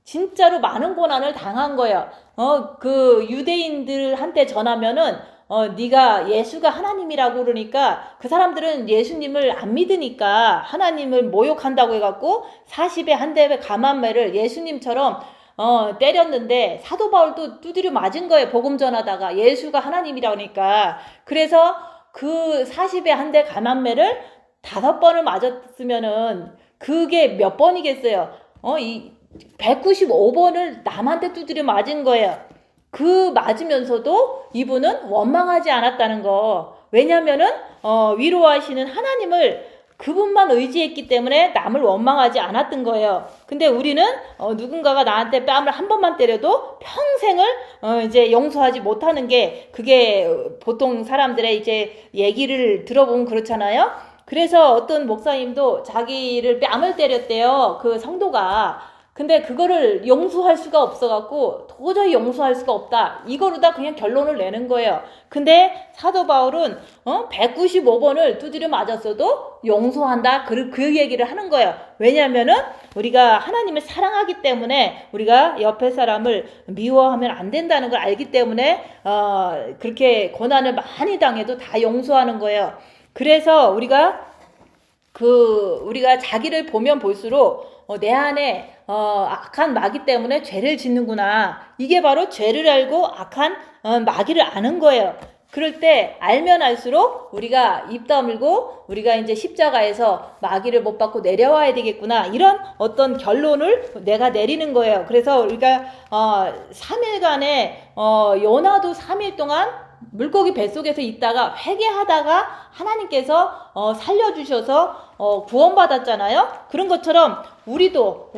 진짜로 많은 고난을 당한 거예요. 그 유대인들한테 전하면은 네가 예수가 하나님이라고 그러니까 그 사람들은 예수님을 안 믿으니까 하나님을 모욕한다고 해갖고 40에 한 대의 감한매를 예수님처럼 때렸는데 사도 바울도 두드려 맞은 거예요. 복음 전하다가 예수가 하나님이라고 그러니까. 그래서 그 40에 한 대 감한매를 5번을 맞았으면은 그게 몇 번이겠어요? 195번을 남한테 두드려 맞은 거예요. 그 맞으면서도 이분은 원망하지 않았다는 거. 왜냐면은 위로하시는 하나님을 그분만 의지했기 때문에 남을 원망하지 않았던 거예요. 근데 우리는 누군가가 나한테 뺨을 한 번만 때려도 평생을 이제 용서하지 못하는 게 그게 보통 사람들의 이제 얘기를 들어보면 그렇잖아요. 그래서 어떤 목사님도 자기를 뺨을 때렸대요. 그 성도가. 근데 그거를 용서할 수가 없어갖고 도저히 용서할 수가 없다. 이거로다 그냥 결론을 내는 거예요. 근데 사도 바울은 195번을 두드려 맞았어도 용서한다. 그 얘기를 하는 거예요. 왜냐하면은 우리가 하나님을 사랑하기 때문에 우리가 옆에 사람을 미워하면 안 된다는 걸 알기 때문에 그렇게 고난을 많이 당해도 다 용서하는 거예요. 그래서 우리가 자기를 보면 볼수록 내 안에 악한 마귀 때문에 죄를 짓는구나. 이게 바로 죄를 알고 악한 마귀를 아는 거예요. 그럴 때 알면 알수록 우리가 입 다물고 우리가 이제 십자가에서 마귀를 못 받고 내려와야 되겠구나. 이런 어떤 결론을 내가 내리는 거예요. 그래서 우리가 3일간에 요나도 3일 동안 물고기 뱃속에서 있다가 회개하다가 하나님께서 살려주셔서 구원받았잖아요. 그런 것처럼 우리가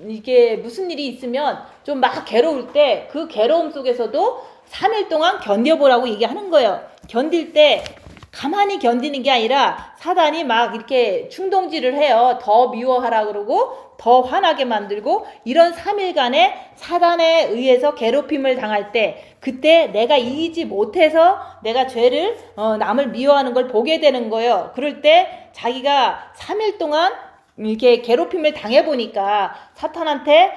이게 무슨 일이 있으면 좀 막 괴로울 때 그 괴로움 속에서도 3일 동안 견뎌보라고 얘기하는 거예요. 견딜 때 가만히 견디는 게 아니라 사단이 막 이렇게 충동질을 해요. 더 미워하라 그러고 더 화나게 만들고 이런 3일간의 사단에 의해서 괴롭힘을 당할 때 그때 내가 이기지 못해서 내가 죄를 남을 미워하는 걸 보게 되는 거예요. 그럴 때 자기가 3일 동안 이렇게 괴롭힘을 당해보니까 사탄한테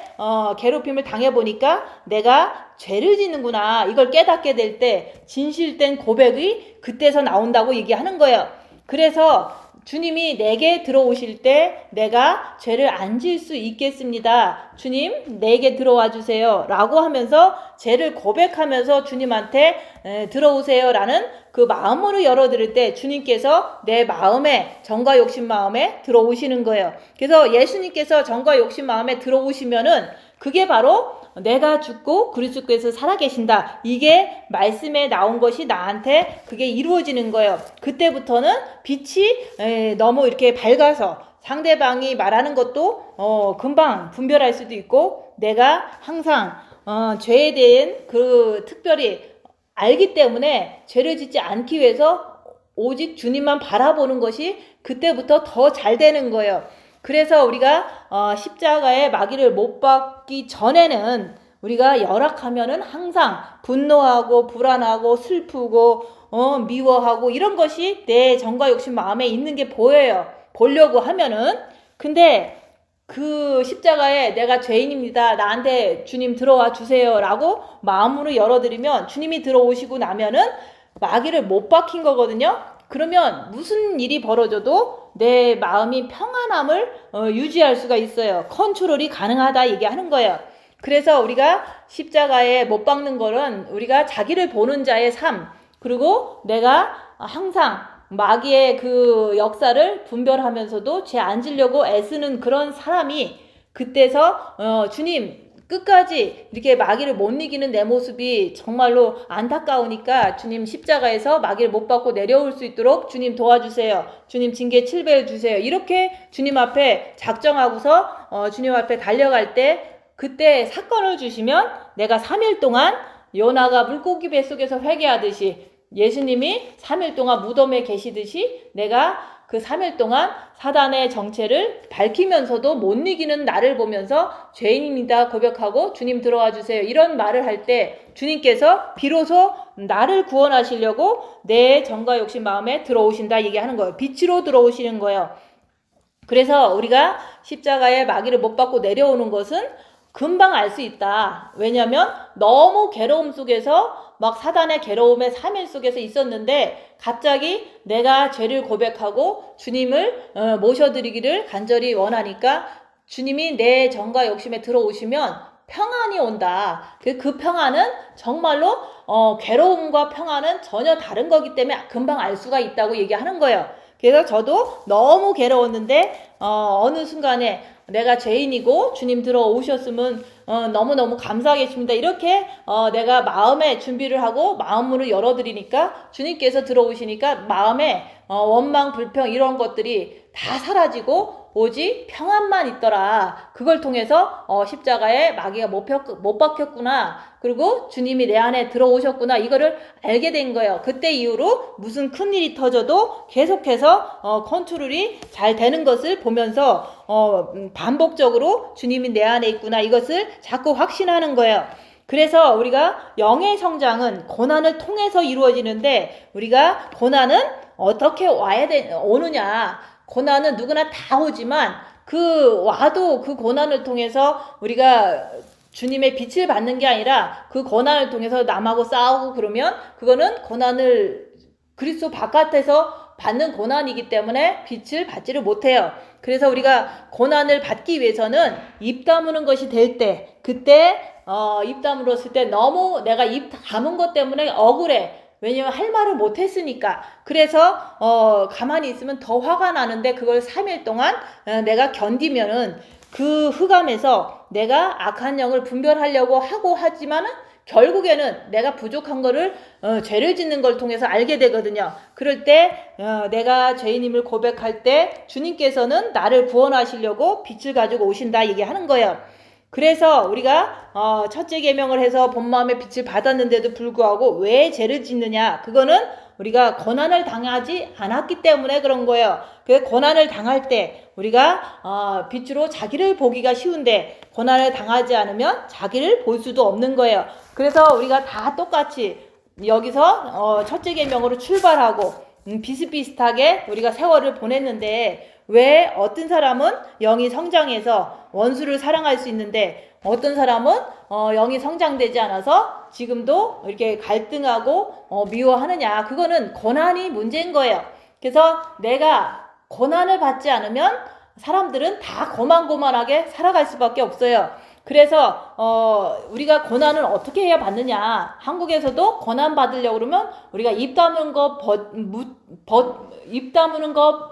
괴롭힘을 당해보니까 내가 죄를 짓는구나 이걸 깨닫게 될 때 진실된 고백이 그때서 나온다고 얘기하는 거예요. 그래서 주님이 내게 들어오실 때 내가 죄를 안 지을 수 있겠습니다. 주님 내게 들어와 주세요 라고 하면서 죄를 고백하면서 주님한테 들어오세요 라는 그 마음으로 열어드릴 때 주님께서 내 마음에 정과 욕심 마음에 들어오시는 거예요. 그래서 예수님께서 정과 욕심 마음에 들어오시면은 그게 바로 내가 죽고 그리스도께서 살아계신다. 이게 말씀에 나온 것이 나한테 그게 이루어지는 거예요. 그때부터는 빛이 너무 이렇게 밝아서 상대방이 말하는 것도 금방 분별할 수도 있고 내가 항상 죄에 대한 그 특별히 알기 때문에 죄를 짓지 않기 위해서 오직 주님만 바라보는 것이 그때부터 더 잘 되는 거예요. 그래서 우리가 십자가에 마귀를 못 받기 전에는 우리가 열악하면은 항상 분노하고 불안하고 슬프고 미워하고 이런 것이 내 정과 욕심 마음에 있는 게 보여요. 보려고 하면은. 근데 그 십자가에 내가 죄인입니다. 나한테 주님 들어와 주세요 라고 마음으로 열어드리면 주님이 들어오시고 나면은 마귀를 못 박힌 거거든요. 그러면 무슨 일이 벌어져도 내 마음이 평안함을 유지할 수가 있어요. 컨트롤이 가능하다 얘기하는 거예요. 그래서 우리가 십자가에 못 박는 거는 우리가 자기를 보는 자의 삶 그리고 내가 항상 마귀의 그 역사를 분별하면서도 죄 안 지려고 애쓰는 그런 사람이 그때서 주님 끝까지 이렇게 마귀를 못 이기는 내 모습이 정말로 안타까우니까 주님 십자가에서 마귀를 못 받고 내려올 수 있도록 주님 도와주세요. 주님 징계 7배를 주세요. 이렇게 주님 앞에 작정하고서 주님 앞에 달려갈 때 그때 사건을 주시면 내가 3일 동안 요나가 물고기 뱃속에서 회개하듯이 예수님이 3일 동안 무덤에 계시듯이 내가 그 3일 동안 사단의 정체를 밝히면서도 못 이기는 나를 보면서 죄인입니다 고백하고 주님 들어와 주세요 이런 말을 할 때 주님께서 비로소 나를 구원하시려고 내 정과 욕심 마음에 들어오신다 얘기하는 거예요. 빛으로 들어오시는 거예요. 그래서 우리가 십자가에 마귀를 못 받고 내려오는 것은 금방 알 수 있다. 왜냐면 너무 괴로움 속에서 막 사단의 괴로움의 3일 속에서 있었는데 갑자기 내가 죄를 고백하고 주님을 모셔드리기를 간절히 원하니까 주님이 내 정과 욕심에 들어오시면 평안이 온다. 그 평안은 정말로 괴로움과 평안은 전혀 다른 거기 때문에 금방 알 수가 있다고 얘기하는 거예요. 그래서 저도 너무 괴로웠는데 어느 순간에 내가 죄인이고 주님 들어오셨으면 너무너무 감사하겠습니다. 이렇게 내가 마음에 준비를 하고 마음으로 열어드리니까 주님께서 들어오시니까 마음에 원망, 불평 이런 것들이 다 사라지고 오직 평안만 있더라. 그걸 통해서 십자가에 마귀가 못 박혔구나. 그리고 주님이 내 안에 들어오셨구나. 이거를 알게 된 거예요. 그때 이후로 무슨 큰일이 터져도 계속해서 컨트롤이 잘 되는 것을 보면서 반복적으로 주님이 내 안에 있구나. 이것을 자꾸 확신하는 거예요. 그래서 우리가 영의 성장은 고난을 통해서 이루어지는데 우리가 고난은 어떻게 오느냐. 고난은 누구나 다 오지만 와도 그 고난을 통해서 우리가 주님의 빛을 받는 게 아니라 그 고난을 통해서 남하고 싸우고 그러면 그거는 고난을 그리스도 바깥에서 받는 고난이기 때문에 빛을 받지를 못해요. 그래서 우리가 고난을 받기 위해서는 입 다무는 것이 될 때, 그때 입 다물었을 때 너무 내가 입 다문 것 때문에 억울해. 왜냐면 할 말을 못했으니까. 그래서 가만히 있으면 더 화가 나는데 그걸 3일 동안 내가 견디면은 그 흑암에서 내가 악한 영을 분별하려고 하고 하지만은 결국에는 내가 부족한 거를 죄를 짓는 걸 통해서 알게 되거든요. 그럴 때 내가 죄인임을 고백할 때 주님께서는 나를 구원하시려고 빛을 가지고 오신다 얘기하는 거예요. 그래서 우리가 첫째 계명을 해서 본 마음의 빛을 받았는데도 불구하고 왜 죄를 짓느냐? 그거는 우리가 고난을 당하지 않았기 때문에 그런 거예요. 그 고난을 당할 때 우리가 빛으로 자기를 보기가 쉬운데 고난을 당하지 않으면 자기를 볼 수도 없는 거예요. 그래서 우리가 다 똑같이 여기서 첫째 계명으로 출발하고 비슷비슷하게 우리가 세월을 보냈는데 왜 어떤 사람은 영이 성장해서 원수를 사랑할 수 있는데 어떤 사람은 영이 성장되지 않아서 지금도 이렇게 갈등하고 미워하느냐. 그거는 고난이 문제인 거예요. 그래서 내가 고난을 받지 않으면 사람들은 다 고만고만하게 살아갈 수밖에 없어요. 그래서 우리가 고난을 어떻게 해야 받느냐. 한국에서도 고난 받으려고 그러면 우리가 입 다무는 거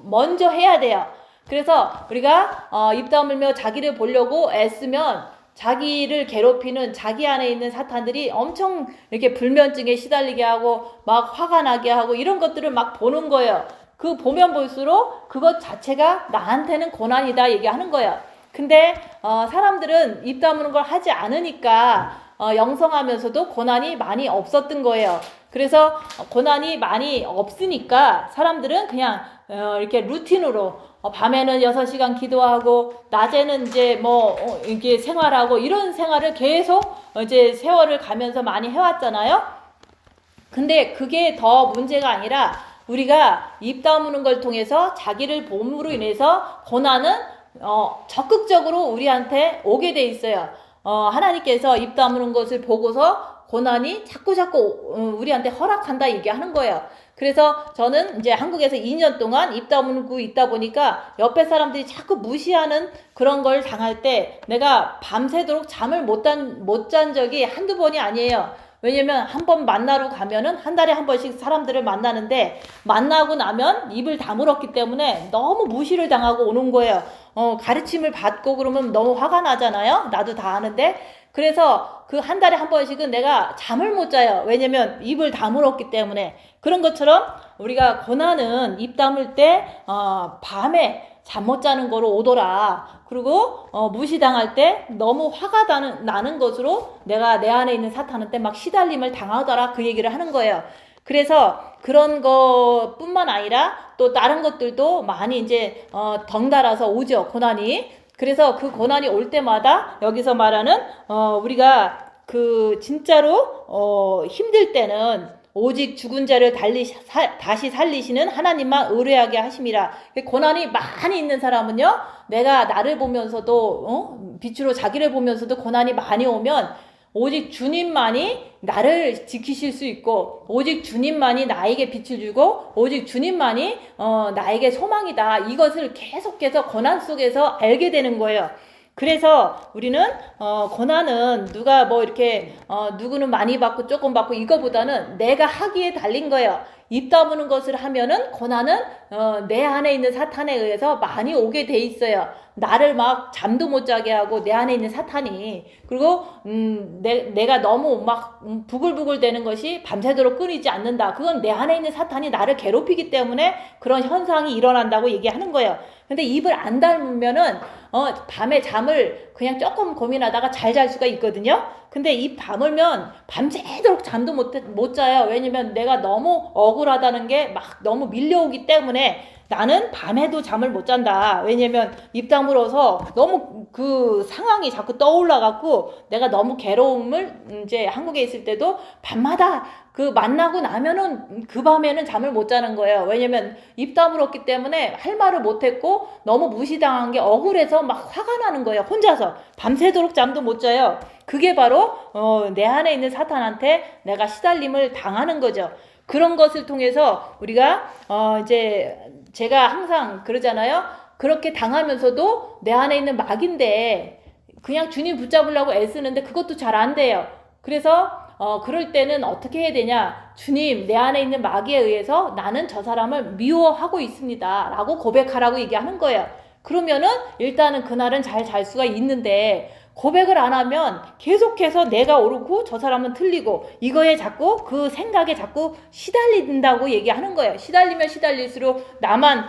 먼저 해야 돼요. 그래서 우리가 입 다물며 자기를 보려고 애쓰면 자기를 괴롭히는 자기 안에 있는 사탄들이 엄청 이렇게 불면증에 시달리게 하고 막 화가 나게 하고 이런 것들을 막 보는 거예요. 그 보면 볼수록 그것 자체가 나한테는 고난이다 얘기하는 거예요. 근데 사람들은 입 다무는 걸 하지 않으니까 영성하면서도 고난이 많이 없었던 거예요. 그래서 고난이 많이 없으니까 사람들은 그냥 이렇게 루틴으로 밤에는 6시간 기도하고 낮에는 이제 이렇게 생활하고 이런 생활을 계속 이제 세월을 가면서 많이 해왔잖아요. 근데 그게 더 문제가 아니라 우리가 입 다무는 걸 통해서 자기를 봄으로 인해서 고난은 적극적으로 우리한테 오게 돼 있어요. 하나님께서 입 다무는 것을 보고서 고난이 자꾸 우리한테 허락한다 얘기하는 거예요. 그래서 저는 이제 한국에서 2년 동안 입 다물고 있다 보니까 옆에 사람들이 자꾸 무시하는 그런 걸 당할 때 내가 밤새도록 잠을 못 잔 적이 한두 번이 아니에요. 왜냐면 한 번 만나러 가면은 한 달에 한 번씩 사람들을 만나는데 만나고 나면 입을 다물었기 때문에 너무 무시를 당하고 오는 거예요. 가르침을 받고 그러면 너무 화가 나잖아요. 나도 다 아는데. 그래서 그 한 달에 한 번씩은 내가 잠을 못 자요. 왜냐면 입을 다물었기 때문에. 그런 것처럼 우리가 고난은 입 다물 때 밤에 잠 못 자는 거로 오더라. 그리고 무시당할 때 너무 화가 나는 것으로 내가 내 안에 있는 사탄한테 막 시달림을 당하더라. 그 얘기를 하는 거예요. 그래서 그런 것뿐만 아니라 또 다른 것들도 많이 이제 덩달아서 오죠. 고난이. 그래서 그 고난이 올 때마다 여기서 말하는 우리가 그 진짜로 힘들 때는 오직 죽은 자를 다시 살리시는 하나님만 의뢰하게 하심이라. 고난이 많이 있는 사람은요, 내가 나를 보면서도 빛으로 자기를 보면서도 고난이 많이 오면 오직 주님만이 나를 지키실 수 있고, 오직 주님만이 나에게 빛을 주고, 오직 주님만이 나에게 소망이다, 이것을 계속해서 고난 속에서 알게 되는 거예요. 그래서 우리는 고난은 누가 뭐 이렇게 누구는 많이 받고 조금 받고 이거보다는 내가 하기에 달린 거예요. 입 다무는 것을 하면은 고난은 내 안에 있는 사탄에 의해서 많이 오게 돼 있어요. 나를 막 잠도 못 자게 하고, 내 안에 있는 사탄이. 그리고 내가 너무 막 부글부글 되는 것이 밤새도록 끊이지 않는다. 그건 내 안에 있는 사탄이 나를 괴롭히기 때문에 그런 현상이 일어난다고 얘기하는 거예요. 근데 입을 안 다물면은 밤에 잠을 그냥 조금 고민하다가 잘 잘 수가 있거든요. 근데 입 다물면 밤새도록 잠도 못 자요. 왜냐면 내가 너무 억울하다는 게 막 너무 밀려오기 때문에 나는 밤에도 잠을 못 잔다. 왜냐면 입 다물어서 너무 그 상황이 자꾸 떠올라갖고 내가 너무 괴로움을, 이제 한국에 있을 때도 밤마다 그 만나고 나면은 그 밤에는 잠을 못 자는 거예요. 왜냐면 입 다물었기 때문에 할 말을 못했고 너무 무시당한 게 억울해서 막 화가 나는 거예요. 혼자서 밤새도록 잠도 못 자요. 그게 바로 내 안에 있는 사탄한테 내가 시달림을 당하는 거죠. 그런 것을 통해서 우리가 이제 제가 항상 그러잖아요. 그렇게 당하면서도 내 안에 있는 막인데 그냥 주님 붙잡으려고 애쓰는데 그것도 잘 안 돼요. 그래서 그럴 때는 어떻게 해야 되냐? 주님, 내 안에 있는 마귀에 의해서 나는 저 사람을 미워하고 있습니다 라고 고백하라고 얘기하는 거예요. 그러면은 일단은 그날은 잘 잘 수가 있는데, 고백을 안 하면 계속해서 내가 옳고 저 사람은 틀리고 이거에 자꾸 그 생각에 자꾸 시달린다고 얘기하는 거예요. 시달리면 시달릴수록 나만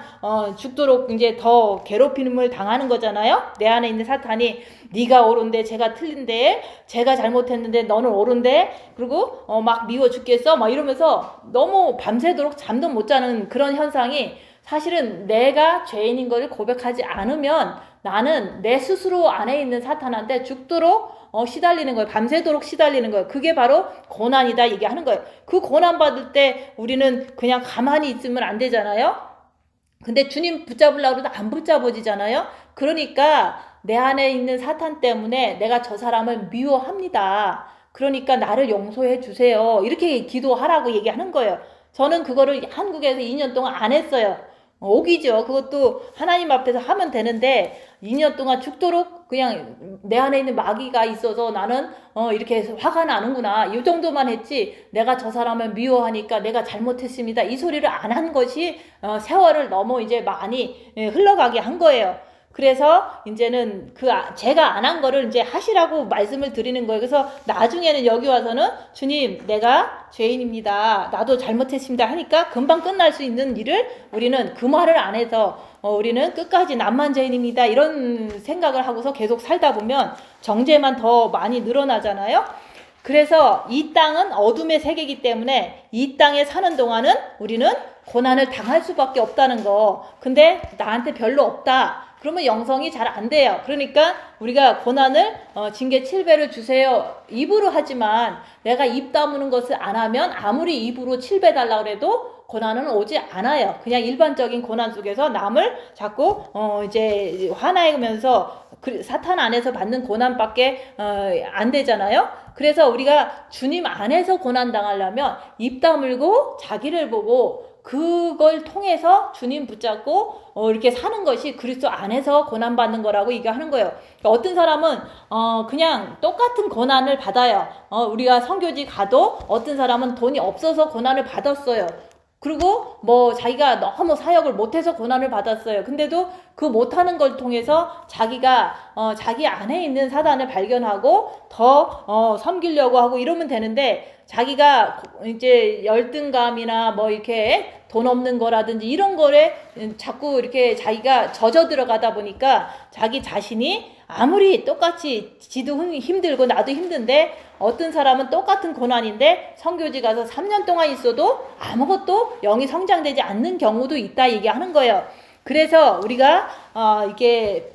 죽도록 이제 더 괴롭힘을 당하는 거잖아요. 내 안에 있는 사탄이 네가 옳은데 제가 틀린데, 제가 잘못했는데 너는 옳은데, 그리고 막 미워 죽겠어 막 이러면서 너무 밤새도록 잠도 못 자는 그런 현상이, 사실은 내가 죄인인 것을 고백하지 않으면 나는 내 스스로 안에 있는 사탄한테 죽도록 시달리는 거예요. 밤새도록 시달리는 거예요. 그게 바로 고난이다 얘기하는 거예요. 그 고난 받을 때 우리는 그냥 가만히 있으면 안 되잖아요. 근데 주님 붙잡으려고 해도 안 붙잡아지잖아요. 그러니까 내 안에 있는 사탄 때문에 내가 저 사람을 미워합니다. 그러니까 나를 용서해 주세요. 이렇게 기도하라고 얘기하는 거예요. 저는 그거를 한국에서 2년 동안 안 했어요. 오기죠. 그것도 하나님 앞에서 하면 되는데 2년 동안 죽도록 그냥 내 안에 있는 마귀가 있어서 나는 이렇게 해서 화가 나는구나, 이 정도만 했지, 내가 저 사람을 미워하니까 내가 잘못했습니다 이 소리를 안 한 것이 세월을 너무 이제 많이 흘러가게 한 거예요. 그래서 이제는 제가 안 한 거를 이제 하시라고 말씀을 드리는 거예요. 그래서 나중에는 여기 와서는 주님, 내가 죄인입니다, 나도 잘못했습니다 하니까 금방 끝날 수 있는 일을 우리는 그 말을 안 해서 우리는 끝까지 남만 죄인입니다 이런 생각을 하고서 계속 살다 보면 정죄만 더 많이 늘어나잖아요. 그래서 이 땅은 어둠의 세계이기 때문에 이 땅에 사는 동안은 우리는 고난을 당할 수밖에 없다는 거. 근데 나한테 별로 없다, 그러면 영성이 잘 안 돼요. 그러니까 우리가 고난을 징계 7배를 주세요 입으로 하지만 내가 입 다무는 것을 안 하면 아무리 입으로 7배 달라고 해도 고난은 오지 않아요. 그냥 일반적인 고난 속에서 남을 자꾸 이제 화나면서 사탄 안에서 받는 고난밖에 안 되잖아요. 그래서 우리가 주님 안에서 고난 당하려면 입 다물고 자기를 보고 그걸 통해서 주님 붙잡고 이렇게 사는 것이 그리스도 안에서 고난받는 거라고 얘기하는 거예요. 그러니까 어떤 사람은 그냥 똑같은 고난을 받아요. 우리가 선교지 가도 어떤 사람은 돈이 없어서 고난을 받았어요. 그리고 뭐 자기가 너무 사역을 못해서 고난을 받았어요. 근데도 그 못하는 걸 통해서 자기가 자기 안에 있는 사단을 발견하고 더 섬기려고 하고 이러면 되는데, 자기가 이제 열등감이나 뭐 이렇게 돈 없는 거라든지 이런 거에 자꾸 이렇게 자기가 젖어 들어가다 보니까 자기 자신이 아무리 똑같이 지도 힘들고 나도 힘든데, 어떤 사람은 똑같은 고난인데 선교지 가서 3년 동안 있어도 아무것도 영이 성장되지 않는 경우도 있다 얘기하는 거예요. 그래서 우리가 이게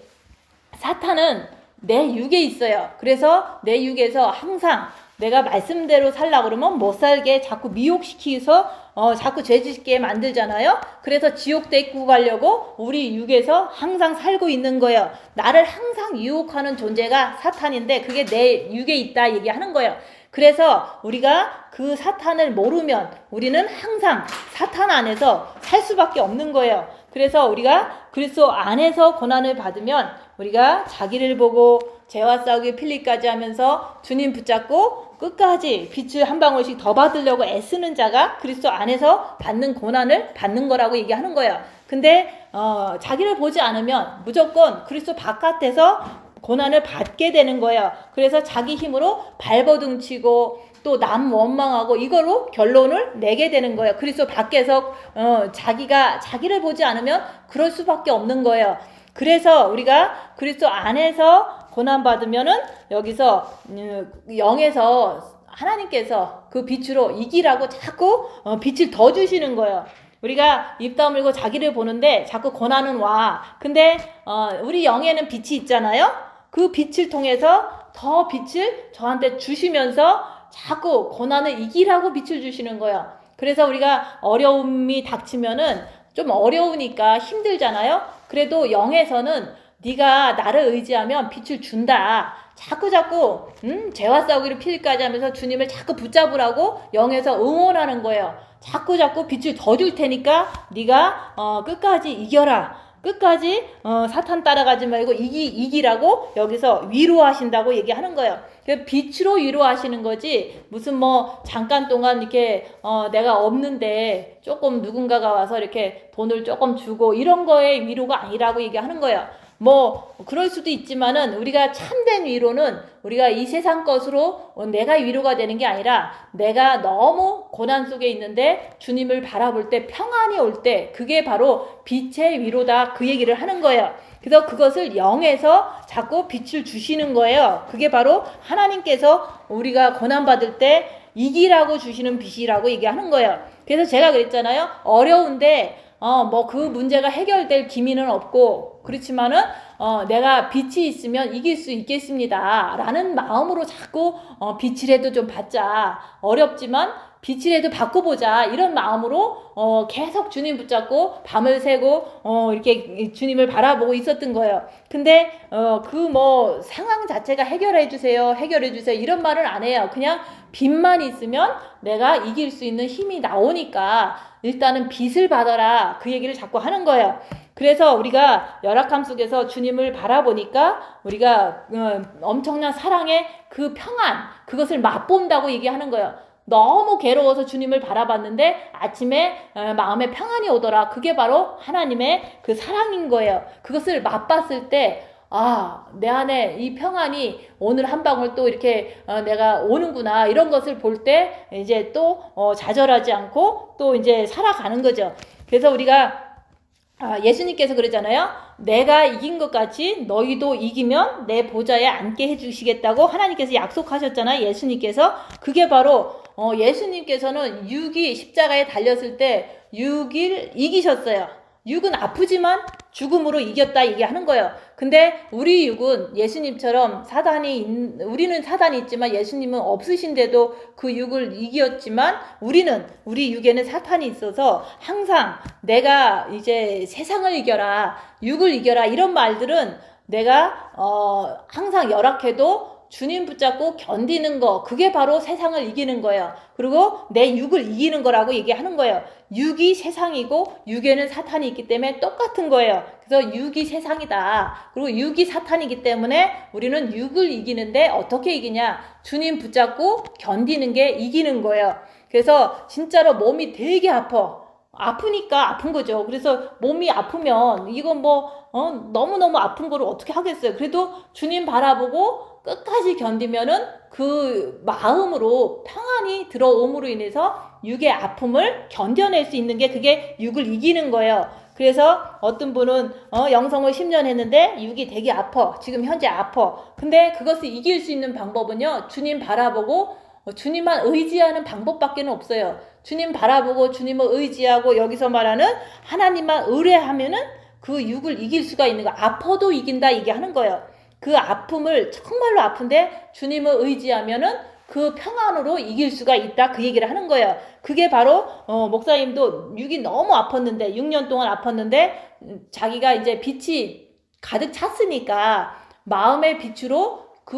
사탄은 내 육에 있어요. 그래서 내 육에서 항상 내가 말씀대로 살려고 그러면 못 살게 자꾸 미혹시키서 자꾸 죄짓게 만들잖아요. 그래서 지옥 데리고 가려고 우리 육에서 항상 살고 있는 거예요. 나를 항상 유혹하는 존재가 사탄인데 그게 내 육에 있다 얘기하는 거예요. 그래서 우리가 그 사탄을 모르면 우리는 항상 사탄 안에서 살 수밖에 없는 거예요. 그래서 우리가 그리스도 안에서 고난을 받으면 우리가 자기를 보고 죄와 싸우기 필리까지 하면서 주님 붙잡고 끝까지 빛을 한 방울씩 더 받으려고 애쓰는 자가 그리스도 안에서 받는 고난을 받는 거라고 얘기하는 거예요. 근데 자기를 보지 않으면 무조건 그리스도 바깥에서 고난을 받게 되는 거예요. 그래서 자기 힘으로 발버둥 치고 또 남 원망하고 이거로 결론을 내게 되는 거예요. 그리스도 밖에서 자기가 자기를 보지 않으면 그럴 수밖에 없는 거예요. 그래서 우리가 그리스도 안에서 고난 받으면은 여기서 영에서 하나님께서 그 빛으로 이기라고 자꾸 빛을 더 주시는 거예요. 우리가 입 다물고 자기를 보는데 자꾸 고난은 와. 근데 우리 영에는 빛이 있잖아요. 그 빛을 통해서 더 빛을 저한테 주시면서 자꾸 고난을 이기라고 빛을 주시는 거예요. 그래서 우리가 어려움이 닥치면은 좀 어려우니까 힘들잖아요. 그래도 영에서는 네가 나를 의지하면 빛을 준다. 자꾸 죄와 싸우기를 필까지 하면서 주님을 자꾸 붙잡으라고 영에서 응원하는 거예요. 자꾸 빛을 더 줄 테니까 네가 끝까지 이겨라. 끝까지 사탄 따라가지 말고 이기라고 여기서 위로하신다고 얘기하는 거예요. 빛으로 위로하시는 거지 무슨 뭐 잠깐 동안 이렇게 내가 없는데 조금 누군가가 와서 이렇게 돈을 조금 주고 이런 거에 위로가 아니라고 얘기하는 거예요. 뭐 그럴 수도 있지만은 우리가 참된 위로는 우리가 이 세상 것으로 내가 위로가 되는 게 아니라 내가 너무 고난 속에 있는데 주님을 바라볼 때 평안이 올 때 그게 바로 빛의 위로다 그 얘기를 하는 거예요. 그래서 그것을 영에서 자꾸 빛을 주시는 거예요. 그게 바로 하나님께서 우리가 고난 받을 때 이기라고 주시는 빛이라고 얘기하는 거예요. 그래서 제가 그랬잖아요. 어려운데 뭐 그 문제가 해결될 기미는 없고 그렇지만은 내가 빛이 있으면 이길 수 있겠습니다 라는 마음으로 자꾸 빛이라도 좀 받자, 어렵지만 빛이라도 받고 보자 이런 마음으로 계속 주님 붙잡고 밤을 새고 이렇게 주님을 바라보고 있었던 거예요. 근데 그 뭐 상황 자체가 해결해 주세요 이런 말은 안 해요. 그냥 빛만 있으면 내가 이길 수 있는 힘이 나오니까 일단은 빛을 받아라 그 얘기를 자꾸 하는 거예요. 그래서 우리가 열악함 속에서 주님을 바라보니까 우리가 엄청난 사랑의 그 평안 그것을 맛본다고 얘기하는 거예요. 너무 괴로워서 주님을 바라봤는데 아침에 마음에 평안이 오더라. 그게 바로 하나님의 그 사랑인 거예요. 그것을 맛봤을 때 내 안에 이 평안이 오늘 한 방울 또 이렇게 내가 오는구나 이런 것을 볼 때 이제 또 좌절하지 않고 또 이제 살아가는 거죠. 그래서 우리가 예수님께서 그러잖아요. 내가 이긴 것 같이 너희도 이기면 내 보좌에 앉게 해주시겠다고 하나님께서 약속하셨잖아요. 예수님께서. 그게 바로 예수님께서는 육이 십자가에 달렸을 때 6일 이기셨어요. 육은 아프지만 죽음으로 이겼다 얘기하는 거예요. 근데 우리 육은 예수님처럼 우리는 사단이 있지만 예수님은 없으신데도 그 육을 이겼지만 우리 육에는 사탄이 있어서 항상 내가 이제 세상을 이겨라, 육을 이겨라 이런 말들은 내가 항상 열악해도 주님 붙잡고 견디는 거 그게 바로 세상을 이기는 거예요. 그리고 내 육을 이기는 거라고 얘기하는 거예요. 육이 세상이고 육에는 사탄이 있기 때문에 똑같은 거예요. 그래서 육이 세상이다. 그리고 육이 사탄이기 때문에 우리는 육을 이기는데 어떻게 이기냐? 주님 붙잡고 견디는 게 이기는 거예요. 그래서 진짜로 몸이 되게 아프니까 아픈 거죠. 그래서 몸이 아프면 이건 너무너무 아픈 거를 어떻게 하겠어요. 그래도 주님 바라보고 끝까지 견디면은 그 마음으로 평안이 들어옴으로 인해서 육의 아픔을 견뎌낼 수 있는 게 그게 육을 이기는 거예요. 그래서 어떤 분은 영성을 10년 했는데 육이 되게 아파. 지금 현재 아파. 근데 그것을 이길 수 있는 방법은요. 주님 바라보고 주님만 의지하는 방법밖에는 없어요. 주님 바라보고 주님을 의지하고 여기서 말하는 하나님만 의뢰하면은 그 육을 이길 수가 있는 거. 아파도 이긴다 얘기하는 거예요. 그 아픔을 정말로 아픈데 주님을 의지하면은 그 평안으로 이길 수가 있다. 그 얘기를 하는 거예요. 그게 바로 목사님도 6이 너무 아팠는데 6년 동안 아팠는데 자기가 이제 빛이 가득 찼으니까 마음의 빛으로 그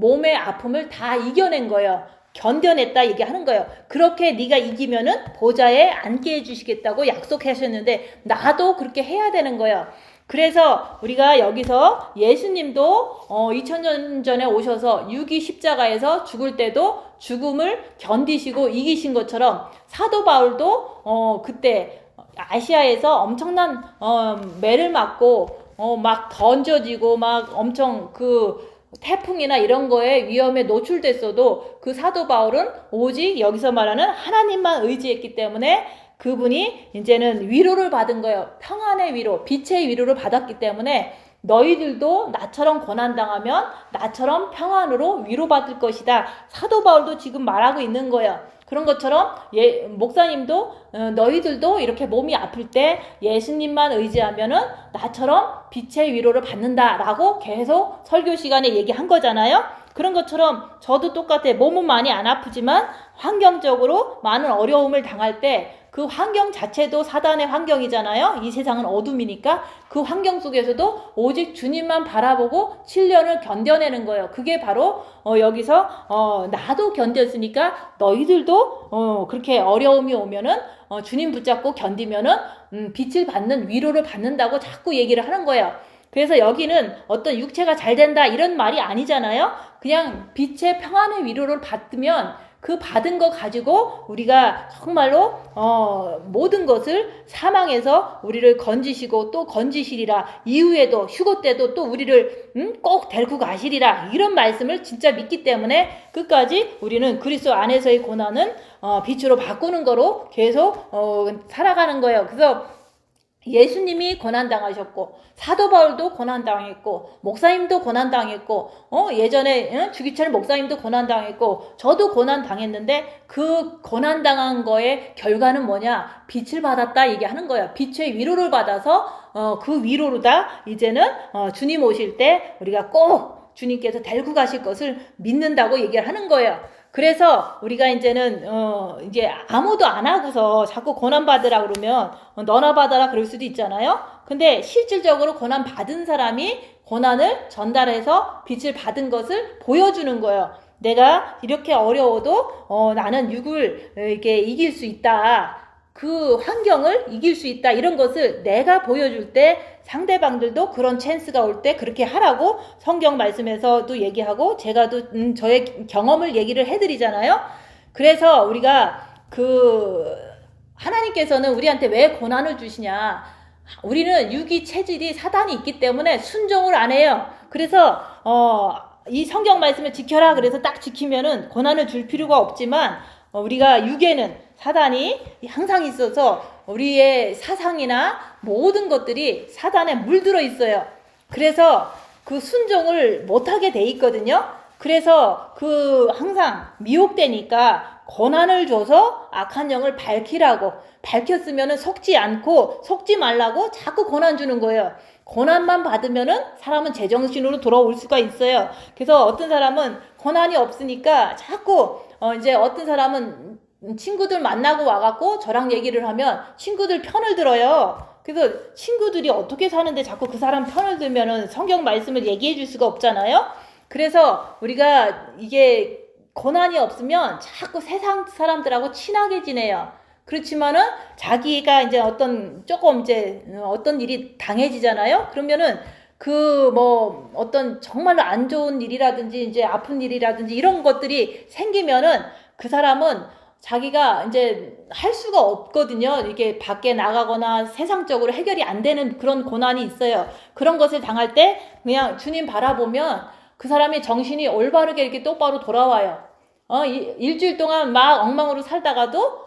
몸의 아픔을 다 이겨낸 거예요. 견뎌냈다 얘기하는 거예요. 그렇게 네가 이기면은 보좌에 앉게 해주시겠다고 약속하셨는데 나도 그렇게 해야 되는 거예요. 그래서 우리가 여기서 예수님도 2000년 전에 오셔서 6.2 십자가에서 죽을 때도 죽음을 견디시고 이기신 것처럼 사도 바울도 그때 아시아에서 엄청난 매를 맞고 막 던져지고 막 엄청 그 태풍이나 이런 거에 위험에 노출됐어도 그 사도 바울은 오직 여기서 말하는 하나님만 의지했기 때문에 그분이 이제는 위로를 받은 거예요. 평안의 위로, 빛의 위로를 받았기 때문에 너희들도 나처럼 고난당하면 나처럼 평안으로 위로받을 것이다. 사도 바울도 지금 말하고 있는 거예요. 그런 것처럼 목사님도 너희들도 이렇게 몸이 아플 때 예수님만 의지하면은 나처럼 빛의 위로를 받는다라고 계속 설교 시간에 얘기한 거잖아요. 그런 것처럼 저도 똑같아. 몸은 많이 안 아프지만 환경적으로 많은 어려움을 당할 때 그 환경 자체도 사단의 환경이잖아요. 이 세상은 어둠이니까 그 환경 속에서도 오직 주님만 바라보고 7년을 견뎌내는 거예요. 그게 바로 여기서 나도 견뎠으니까 너희들도 그렇게 어려움이 오면은 주님 붙잡고 견디면은 빛을 받는 위로를 받는다고 자꾸 얘기를 하는 거예요. 그래서 여기는 어떤 육체가 잘 된다 이런 말이 아니잖아요. 그냥 빛의 평안의 위로를 받으면 그 받은 거 가지고 우리가 정말로 모든 것을 사망에서 우리를 건지시고 또 건지시리라. 이후에도 휴거 때도 또 우리를 꼭 데리고 가시리라. 이런 말씀을 진짜 믿기 때문에 끝까지 우리는 그리스도 안에서의 고난은 빛으로 바꾸는 거로 계속 살아가는 거예요. 그래서 예수님이 고난당하셨고 사도 바울도 고난당했고 목사님도 고난당했고 예전에 주기철 목사님도 고난당했고 저도 고난당했는데 그 고난당한 거의 결과는 뭐냐? 빛을 받았다 얘기하는 거예요. 빛의 위로를 받아서 그 위로로다 이제는 주님 오실 때 우리가 꼭 주님께서 데리고 가실 것을 믿는다고 얘기를 하는 거예요. 그래서 우리가 이제는 이제 아무도 안 하고서 자꾸 고난 받으라 그러면 너나 받아라 그럴 수도 있잖아요. 근데 실질적으로 고난 받은 사람이 고난을 전달해서 빛을 받은 것을 보여주는 거예요. 내가 이렇게 어려워도 나는 육을 이렇게 이길 수 있다. 그 환경을 이길 수 있다. 이런 것을 내가 보여줄 때 상대방들도 그런 찬스가 올 때 그렇게 하라고 성경 말씀에서도 얘기하고 제가도 저의 경험을 얘기를 해드리잖아요. 그래서 우리가 하나님께서는 우리한테 왜 고난을 주시냐? 우리는 육이 체질이 사단이 있기 때문에 순종을 안 해요. 그래서 이 성경 말씀을 지켜라 그래서 딱 지키면은 고난을 줄 필요가 없지만 우리가 육에는 사단이 항상 있어서 우리의 사상이나 모든 것들이 사단에 물들어 있어요. 그래서 그 순종을 못하게 돼 있거든요. 그래서 항상 미혹되니까 고난을 줘서 악한 영을 밝혔으면은 속지 않고 속지 말라고 자꾸 고난 주는 거예요. 고난만 받으면은 사람은 제정신으로 돌아올 수가 있어요. 그래서 어떤 사람은 고난이 없으니까 자꾸 이제 어떤 사람은 친구들 만나고 와갖고 저랑 얘기를 하면 친구들 편을 들어요. 그래서 친구들이 어떻게 사는데 자꾸 그 사람 편을 들면은 성경 말씀을 얘기해 줄 수가 없잖아요. 그래서 우리가 이게 고난이 없으면 자꾸 세상 사람들하고 친하게 지내요. 그렇지만은 자기가 이제 어떤 일이 당해지잖아요. 그러면은 어떤 정말로 안 좋은 일이라든지 이제 아픈 일이라든지 이런 것들이 생기면은 그 사람은 자기가 이제 할 수가 없거든요. 이게 밖에 나가거나 세상적으로 해결이 안 되는 그런 고난이 있어요. 그런 것을 당할 때 그냥 주님 바라보면 그 사람이 정신이 올바르게 이렇게 똑바로 돌아와요. 일주일 동안 막 엉망으로 살다가도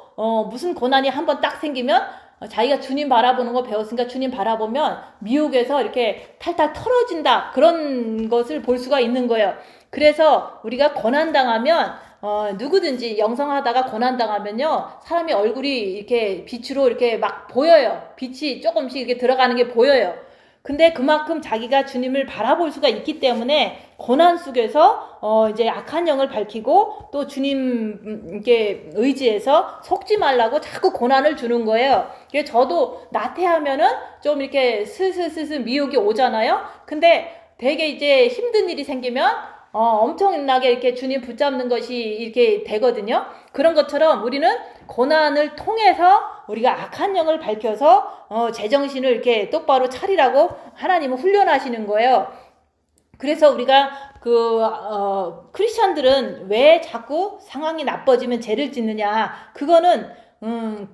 무슨 고난이 한번 딱 생기면 자기가 주님 바라보는 거 배웠으니까 주님 바라보면 미혹에서 이렇게 탈탈 털어진다. 그런 것을 볼 수가 있는 거예요. 그래서 우리가 고난당하면 누구든지 영성하다가 고난당하면요 사람이 얼굴이 이렇게 빛으로 이렇게 막 보여요. 빛이 조금씩 이렇게 들어가는 게 보여요. 근데 그만큼 자기가 주님을 바라볼 수가 있기 때문에 고난 속에서 이제 악한 영을 밝히고 또 주님께 의지해서 속지 말라고 자꾸 고난을 주는 거예요. 그래서 저도 나태하면은 좀 이렇게 슬슬 미혹이 오잖아요. 근데 되게 이제 힘든 일이 생기면 엄청나게 이렇게 주님 붙잡는 것이 이렇게 되거든요. 그런 것처럼 우리는 고난을 통해서 우리가 악한 영을 밝혀서 제정신을 이렇게 똑바로 차리라고 하나님은 훈련하시는 거예요. 그래서 우리가 크리스천들은 왜 자꾸 상황이 나빠지면 죄를 짓느냐, 그거는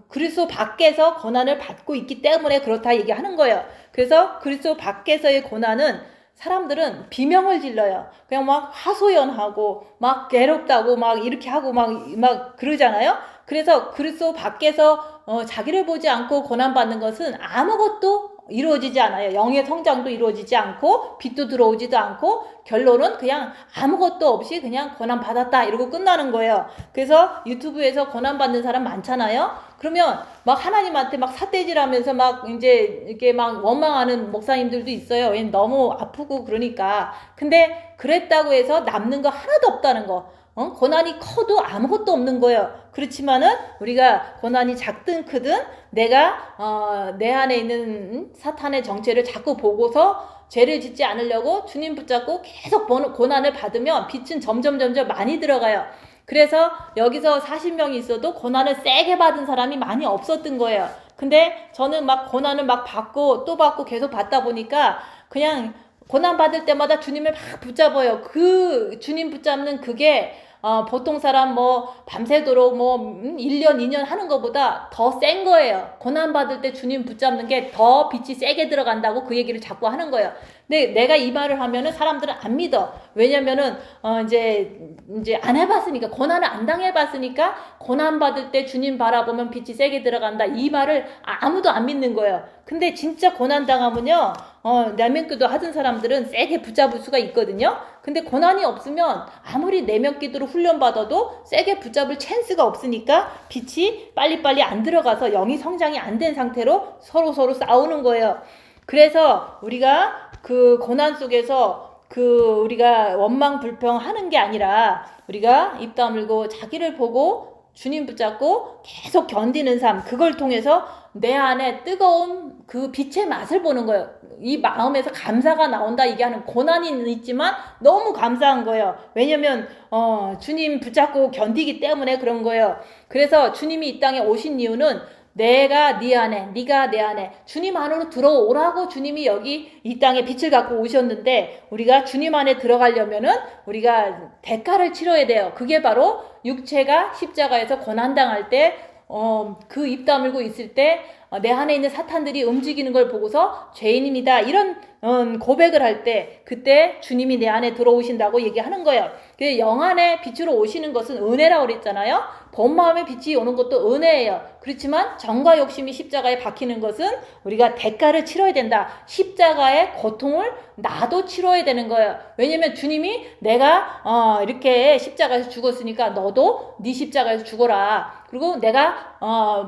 그리스도 밖에서 고난을 받고 있기 때문에 그렇다 얘기하는 거예요. 그래서 그리스도 밖에서의 고난은 사람들은 비명을 질러요. 그냥 막 하소연하고 막 괴롭다고 막 이렇게 하고 막 그러잖아요. 그래서 그리스도 밖에서 자기를 보지 않고 고난받는 것은 아무것도 이루어지지 않아요. 영의 성장도 이루어지지 않고 빛도 들어오지도 않고 결론은 그냥 아무것도 없이 그냥 고난받았다 이러고 끝나는 거예요. 그래서 유튜브에서 고난받는 사람 많잖아요. 그러면 막 하나님한테 막 삿대질하면서 막 이제 이렇게 막 원망하는 목사님들도 있어요. 너무 아프고 그러니까. 근데 그랬다고 해서 남는 거 하나도 없다는 거. 고난이 커도 아무것도 없는 거예요. 그렇지만은 우리가 고난이 작든 크든 내가 내 안에 있는 사탄의 정체를 자꾸 보고서 죄를 짓지 않으려고 주님 붙잡고 계속 고난을 받으면 빛은 점점 많이 들어가요. 그래서 여기서 40명이 있어도 고난을 세게 받은 사람이 많이 없었던 거예요. 근데 저는 막 고난을 막 받고 또 받고 계속 받다 보니까 그냥 고난 받을 때마다 주님을 막 붙잡아요. 그 주님 붙잡는 그게 보통 사람 뭐 밤새도록 뭐 1년 2년 하는 것보다 더 센 거예요. 고난 받을 때 주님 붙잡는 게 더 빛이 세게 들어간다고 그 얘기를 자꾸 하는 거예요. 근데 내가 이 말을 하면은 사람들은 안 믿어. 왜냐면은 이제 안 해봤으니까, 고난을 안 당해봤으니까 고난 받을 때 주님 바라보면 빛이 세게 들어간다, 이 말을 아무도 안 믿는 거예요. 근데 진짜 고난 당하면요, 내면기도 하던 사람들은 세게 붙잡을 수가 있거든요. 근데 고난이 없으면 아무리 내면기도로 훈련받아도 세게 붙잡을 찬스가 없으니까 빛이 빨리빨리 안 들어가서 영이 성장이 안 된 상태로 서로 싸우는 거예요. 그래서 우리가 그 고난 속에서 우리가 원망 불평하는 게 아니라 우리가 입 다물고 자기를 보고 주님 붙잡고 계속 견디는 삶, 그걸 통해서 내 안에 뜨거운 그 빛의 맛을 보는 거예요. 이 마음에서 감사가 나온다, 이게 하는 고난이 있지만 너무 감사한 거예요. 왜냐면 주님 붙잡고 견디기 때문에 그런 거예요. 그래서 주님이 이 땅에 오신 이유는 내가 네 안에, 네가 내 안에 주님 안으로 들어오라고 주님이 여기 이 땅에 빛을 갖고 오셨는데, 우리가 주님 안에 들어가려면은 우리가 대가를 치러야 돼요. 그게 바로 육체가 십자가에서 고난당할 때 그 입 다물고 있을 때 내 안에 있는 사탄들이 움직이는 걸 보고서 죄인입니다, 이런 고백을 할 때 그때 주님이 내 안에 들어오신다고 얘기하는 거예요. 그래서 영 안에 빛으로 오시는 것은 은혜라고 그랬잖아요. 본 마음에 빛이 오는 것도 은혜예요. 그렇지만 정과 욕심이 십자가에 박히는 것은 우리가 대가를 치러야 된다. 십자가의 고통을 나도 치러야 되는 거예요. 왜냐면 주님이 내가 이렇게 십자가에서 죽었으니까 너도 네 십자가에서 죽어라. 그리고 내가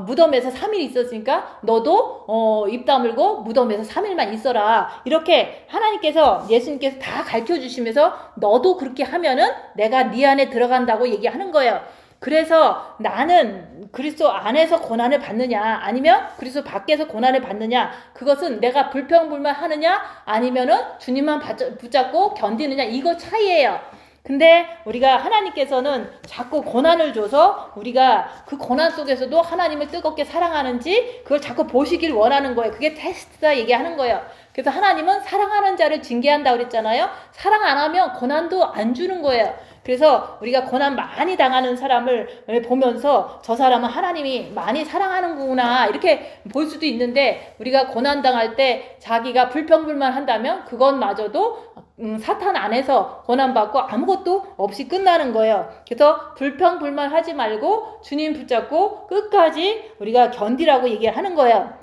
무덤에서 3일 있었으니까 너도 입 다물고 무덤에서 3일만 있어라. 이렇게 하나님께서, 예수님께서 다 가르쳐 주시면서 너도 그렇게 하면은 내가 네 안에 들어간다고 얘기하는 거예요. 그래서 나는 그리스도 안에서 고난을 받느냐 아니면 그리스도 밖에서 고난을 받느냐, 그것은 내가 불평불만 하느냐 아니면은 주님만 붙잡고 견디느냐, 이거 차이예요. 근데 우리가 하나님께서는 자꾸 고난을 줘서 우리가 그 고난 속에서도 하나님을 뜨겁게 사랑하는지 그걸 자꾸 보시길 원하는 거예요. 그게 테스트다 얘기하는 거예요. 그래서 하나님은 사랑하는 자를 징계한다고 그랬잖아요. 사랑 안 하면 고난도 안 주는 거예요. 그래서 우리가 고난 많이 당하는 사람을 보면서 저 사람은 하나님이 많이 사랑하는구나 이렇게 볼 수도 있는데, 우리가 고난 당할 때 자기가 불평불만 한다면 그것마저도 사탄 안에서 고난받고 아무것도 없이 끝나는 거예요. 그래서 불평불만 하지 말고 주님 붙잡고 끝까지 우리가 견디라고 얘기하는 거예요.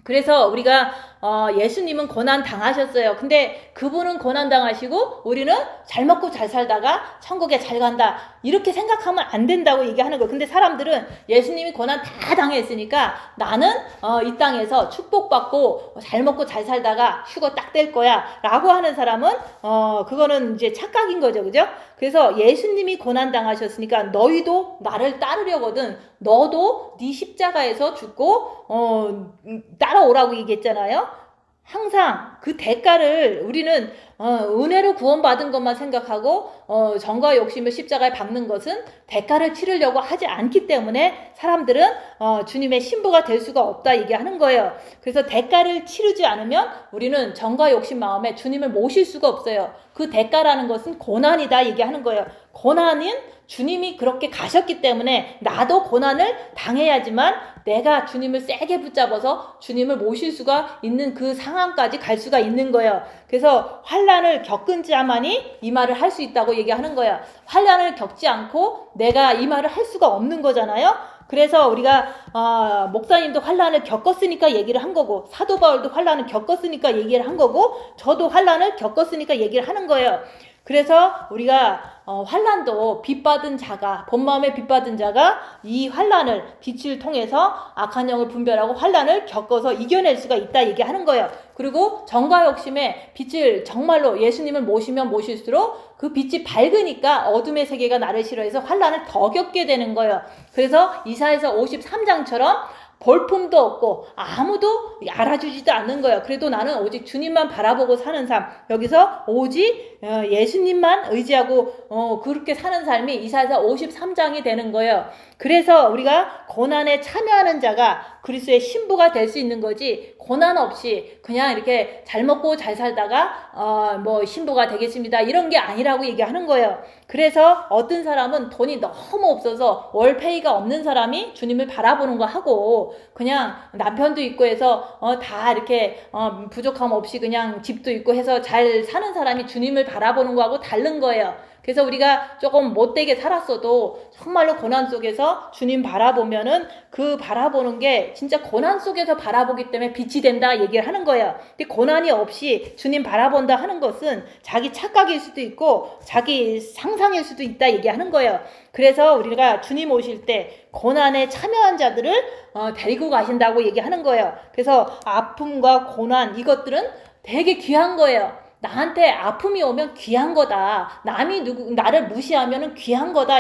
그래서 우리가 예수님은 고난 당하셨어요. 근데 그분은 고난 당하시고 우리는 잘 먹고 잘 살다가 천국에 잘 간다. 이렇게 생각하면 안 된다고 얘기하는 거예요. 근데 사람들은 예수님이 고난 다 당했으니까 나는 이 땅에서 축복받고 잘 먹고 잘 살다가 휴거 딱 될 거야 라고 하는 사람은 그거는 이제 착각인 거죠. 그죠? 그래서 예수님이 고난 당하셨으니까 너희도 나를 따르려거든 너도 네 십자가에서 죽고 따라오라고 얘기했잖아요. 항상 그 대가를 우리는 은혜로 구원받은 것만 생각하고 정과 욕심을 십자가에 박는 것은 대가를 치르려고 하지 않기 때문에 사람들은 주님의 신부가 될 수가 없다 얘기하는 거예요. 그래서 대가를 치르지 않으면 우리는 정과 욕심 마음에 주님을 모실 수가 없어요. 그 대가라는 것은 고난이다 얘기하는 거예요. 고난은 주님이 그렇게 가셨기 때문에 나도 고난을 당해야지만 내가 주님을 세게 붙잡아서 주님을 모실 수가 있는 그 상황까지 갈 수가 있는 거예요. 그래서 환난을 겪은 자만이 이 말을 할 수 있다고 얘기하는 거예요. 환난을 겪지 않고 내가 이 말을 할 수가 없는 거잖아요. 그래서 우리가 목사님도 환난을 겪었으니까 얘기를 한 거고 사도 바울도 환난을 겪었으니까 얘기를 한 거고 저도 환난을 겪었으니까 얘기를 하는 거예요. 그래서 우리가 환난도 빚받은 자가 본마음에 빚받은 자가 이 환난을 빛을 통해서 악한 영을 분별하고 환난을 겪어서 이겨낼 수가 있다 얘기하는 거예요. 그리고 정과 욕심에 빛을 정말로 예수님을 모시면 모실수록 그 빛이 밝으니까 어둠의 세계가 나를 싫어해서 환난을 더 겪게 되는 거예요. 그래서 이사야서 53장처럼 볼품도 없고 아무도 알아주지도 않는 거예요. 그래도 나는 오직 주님만 바라보고 사는 삶, 여기서 오직 예수님만 의지하고 그렇게 사는 삶이 이사야서 53장이 되는 거예요. 그래서 우리가 고난에 참여하는 자가 그리스도의 신부가 될 수 있는 거지, 고난 없이 그냥 이렇게 잘 먹고 잘 살다가 뭐 신부가 되겠습니다 이런 게 아니라고 얘기하는 거예요. 그래서 어떤 사람은 돈이 너무 없어서 월페이가 없는 사람이 주님을 바라보는 거 하고, 그냥 남편도 있고 해서 다 이렇게 부족함 없이 그냥 집도 있고 해서 잘 사는 사람이 주님을 바라보는 거하고 다른 거예요. 그래서 우리가 조금 못되게 살았어도 정말로 고난 속에서 주님 바라보면은 그 바라보는 게 진짜 고난 속에서 바라보기 때문에 빛이 된다 얘기를 하는 거예요. 근데 고난이 없이 주님 바라본다 하는 것은 자기 착각일 수도 있고 자기 상상일 수도 있다 얘기하는 거예요. 그래서 우리가 주님 오실 때 고난에 참여한 자들을 데리고 가신다고 얘기하는 거예요. 그래서 아픔과 고난 이것들은 되게 귀한 거예요. 나한테 아픔이 오면 귀한 거다. 남이 나를 무시하면 귀한 거다.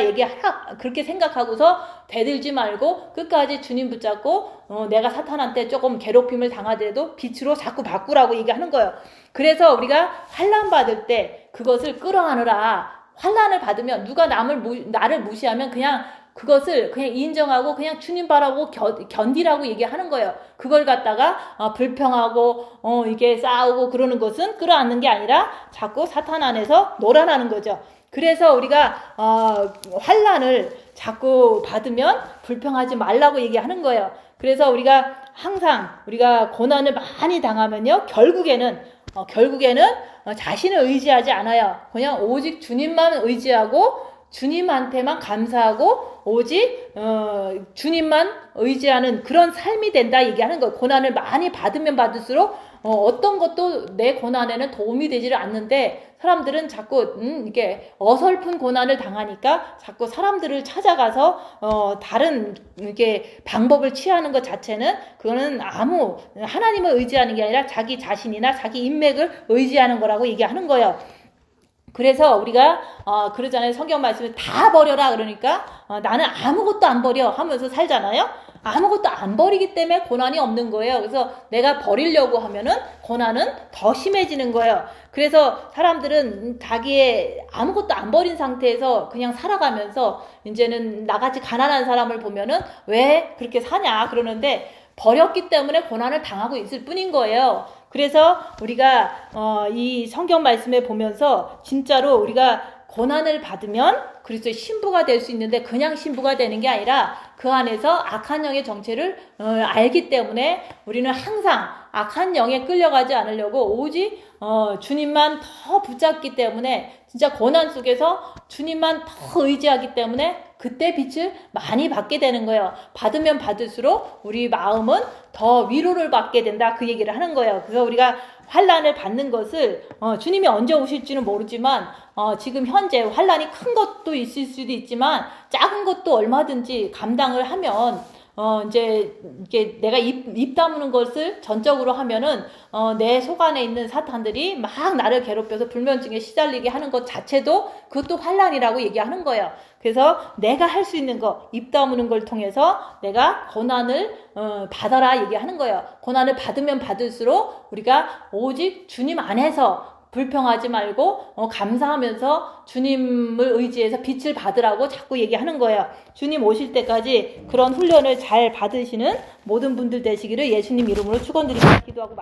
그렇게 생각하고서 대들지 말고 끝까지 주님 붙잡고 내가 사탄한테 조금 괴롭힘을 당하더라도 빛으로 자꾸 바꾸라고 얘기하는 거예요. 그래서 우리가 환난 받을 때 그것을 끌어안으라. 환난을 받으면 누가 나를 무시하면 그냥 그것을 그냥 인정하고 그냥 주님 바라고 견디라고 얘기하는 거예요. 그걸 갖다가 불평하고 이게 싸우고 그러는 것은 끌어안는 게 아니라 자꾸 사탄 안에서 놀아나는 거죠. 그래서 우리가 환난을 자꾸 받으면 불평하지 말라고 얘기하는 거예요. 그래서 우리가 항상 우리가 고난을 많이 당하면요, 결국에는 자신을 의지하지 않아요. 그냥 오직 주님만 의지하고 주님한테만 감사하고 오직 주님만 의지하는 그런 삶이 된다 얘기하는 거예요. 고난을 많이 받으면 받을수록 어떤 것도 내 고난에는 도움이 되지를 않는데 사람들은 자꾸 이게 어설픈 고난을 당하니까 자꾸 사람들을 찾아가서 다른 이게 방법을 취하는 것 자체는 그거는 하나님을 의지하는 게 아니라 자기 자신이나 자기 인맥을 의지하는 거라고 얘기하는 거예요. 그래서 우리가 그러잖아요. 성경 말씀을 다 버려라 그러니까 나는 아무것도 안 버려 하면서 살잖아요. 아무것도 안 버리기 때문에 고난이 없는 거예요. 그래서 내가 버리려고 하면은 고난은 더 심해지는 거예요. 그래서 사람들은 자기의 아무것도 안 버린 상태에서 그냥 살아가면서 이제는 나같이 가난한 사람을 보면은 왜 그렇게 사냐 그러는데 버렸기 때문에 고난을 당하고 있을 뿐인 거예요. 그래서 우리가 이 성경 말씀에 보면서 진짜로 우리가 고난을 받으면 그리스도의 신부가 될 수 있는데 그냥 신부가 되는 게 아니라 그 안에서 악한 영의 정체를 알기 때문에 우리는 항상 악한 영에 끌려가지 않으려고 오직 주님만 더 붙잡기 때문에 진짜 고난 속에서 주님만 더 의지하기 때문에 그때 빛을 많이 받게 되는 거예요. 받으면 받을수록 우리 마음은 더 위로를 받게 된다. 그 얘기를 하는 거예요. 그래서 우리가 환난을 받는 것을 주님이 언제 오실지는 모르지만 지금 현재 환난이 큰 것도 있을 수도 있지만 작은 것도 얼마든지 감당을 하면 이제 이게 내가 입 다무는 것을 전적으로 하면은 내 속 안에 있는 사탄들이 막 나를 괴롭혀서 불면증에 시달리게 하는 것 자체도 그것도 환난이라고 얘기하는 거예요. 그래서 내가 할 수 있는 거, 입 다무는 걸 통해서 내가 고난을 받아라 얘기하는 거예요. 고난을 받으면 받을수록 우리가 오직 주님 안에서 불평하지 말고 감사하면서 주님을 의지해서 빛을 받으라고 자꾸 얘기하는 거예요. 주님 오실 때까지 그런 훈련을 잘 받으시는 모든 분들 되시기를 예수님 이름으로 축원드리며 기도하고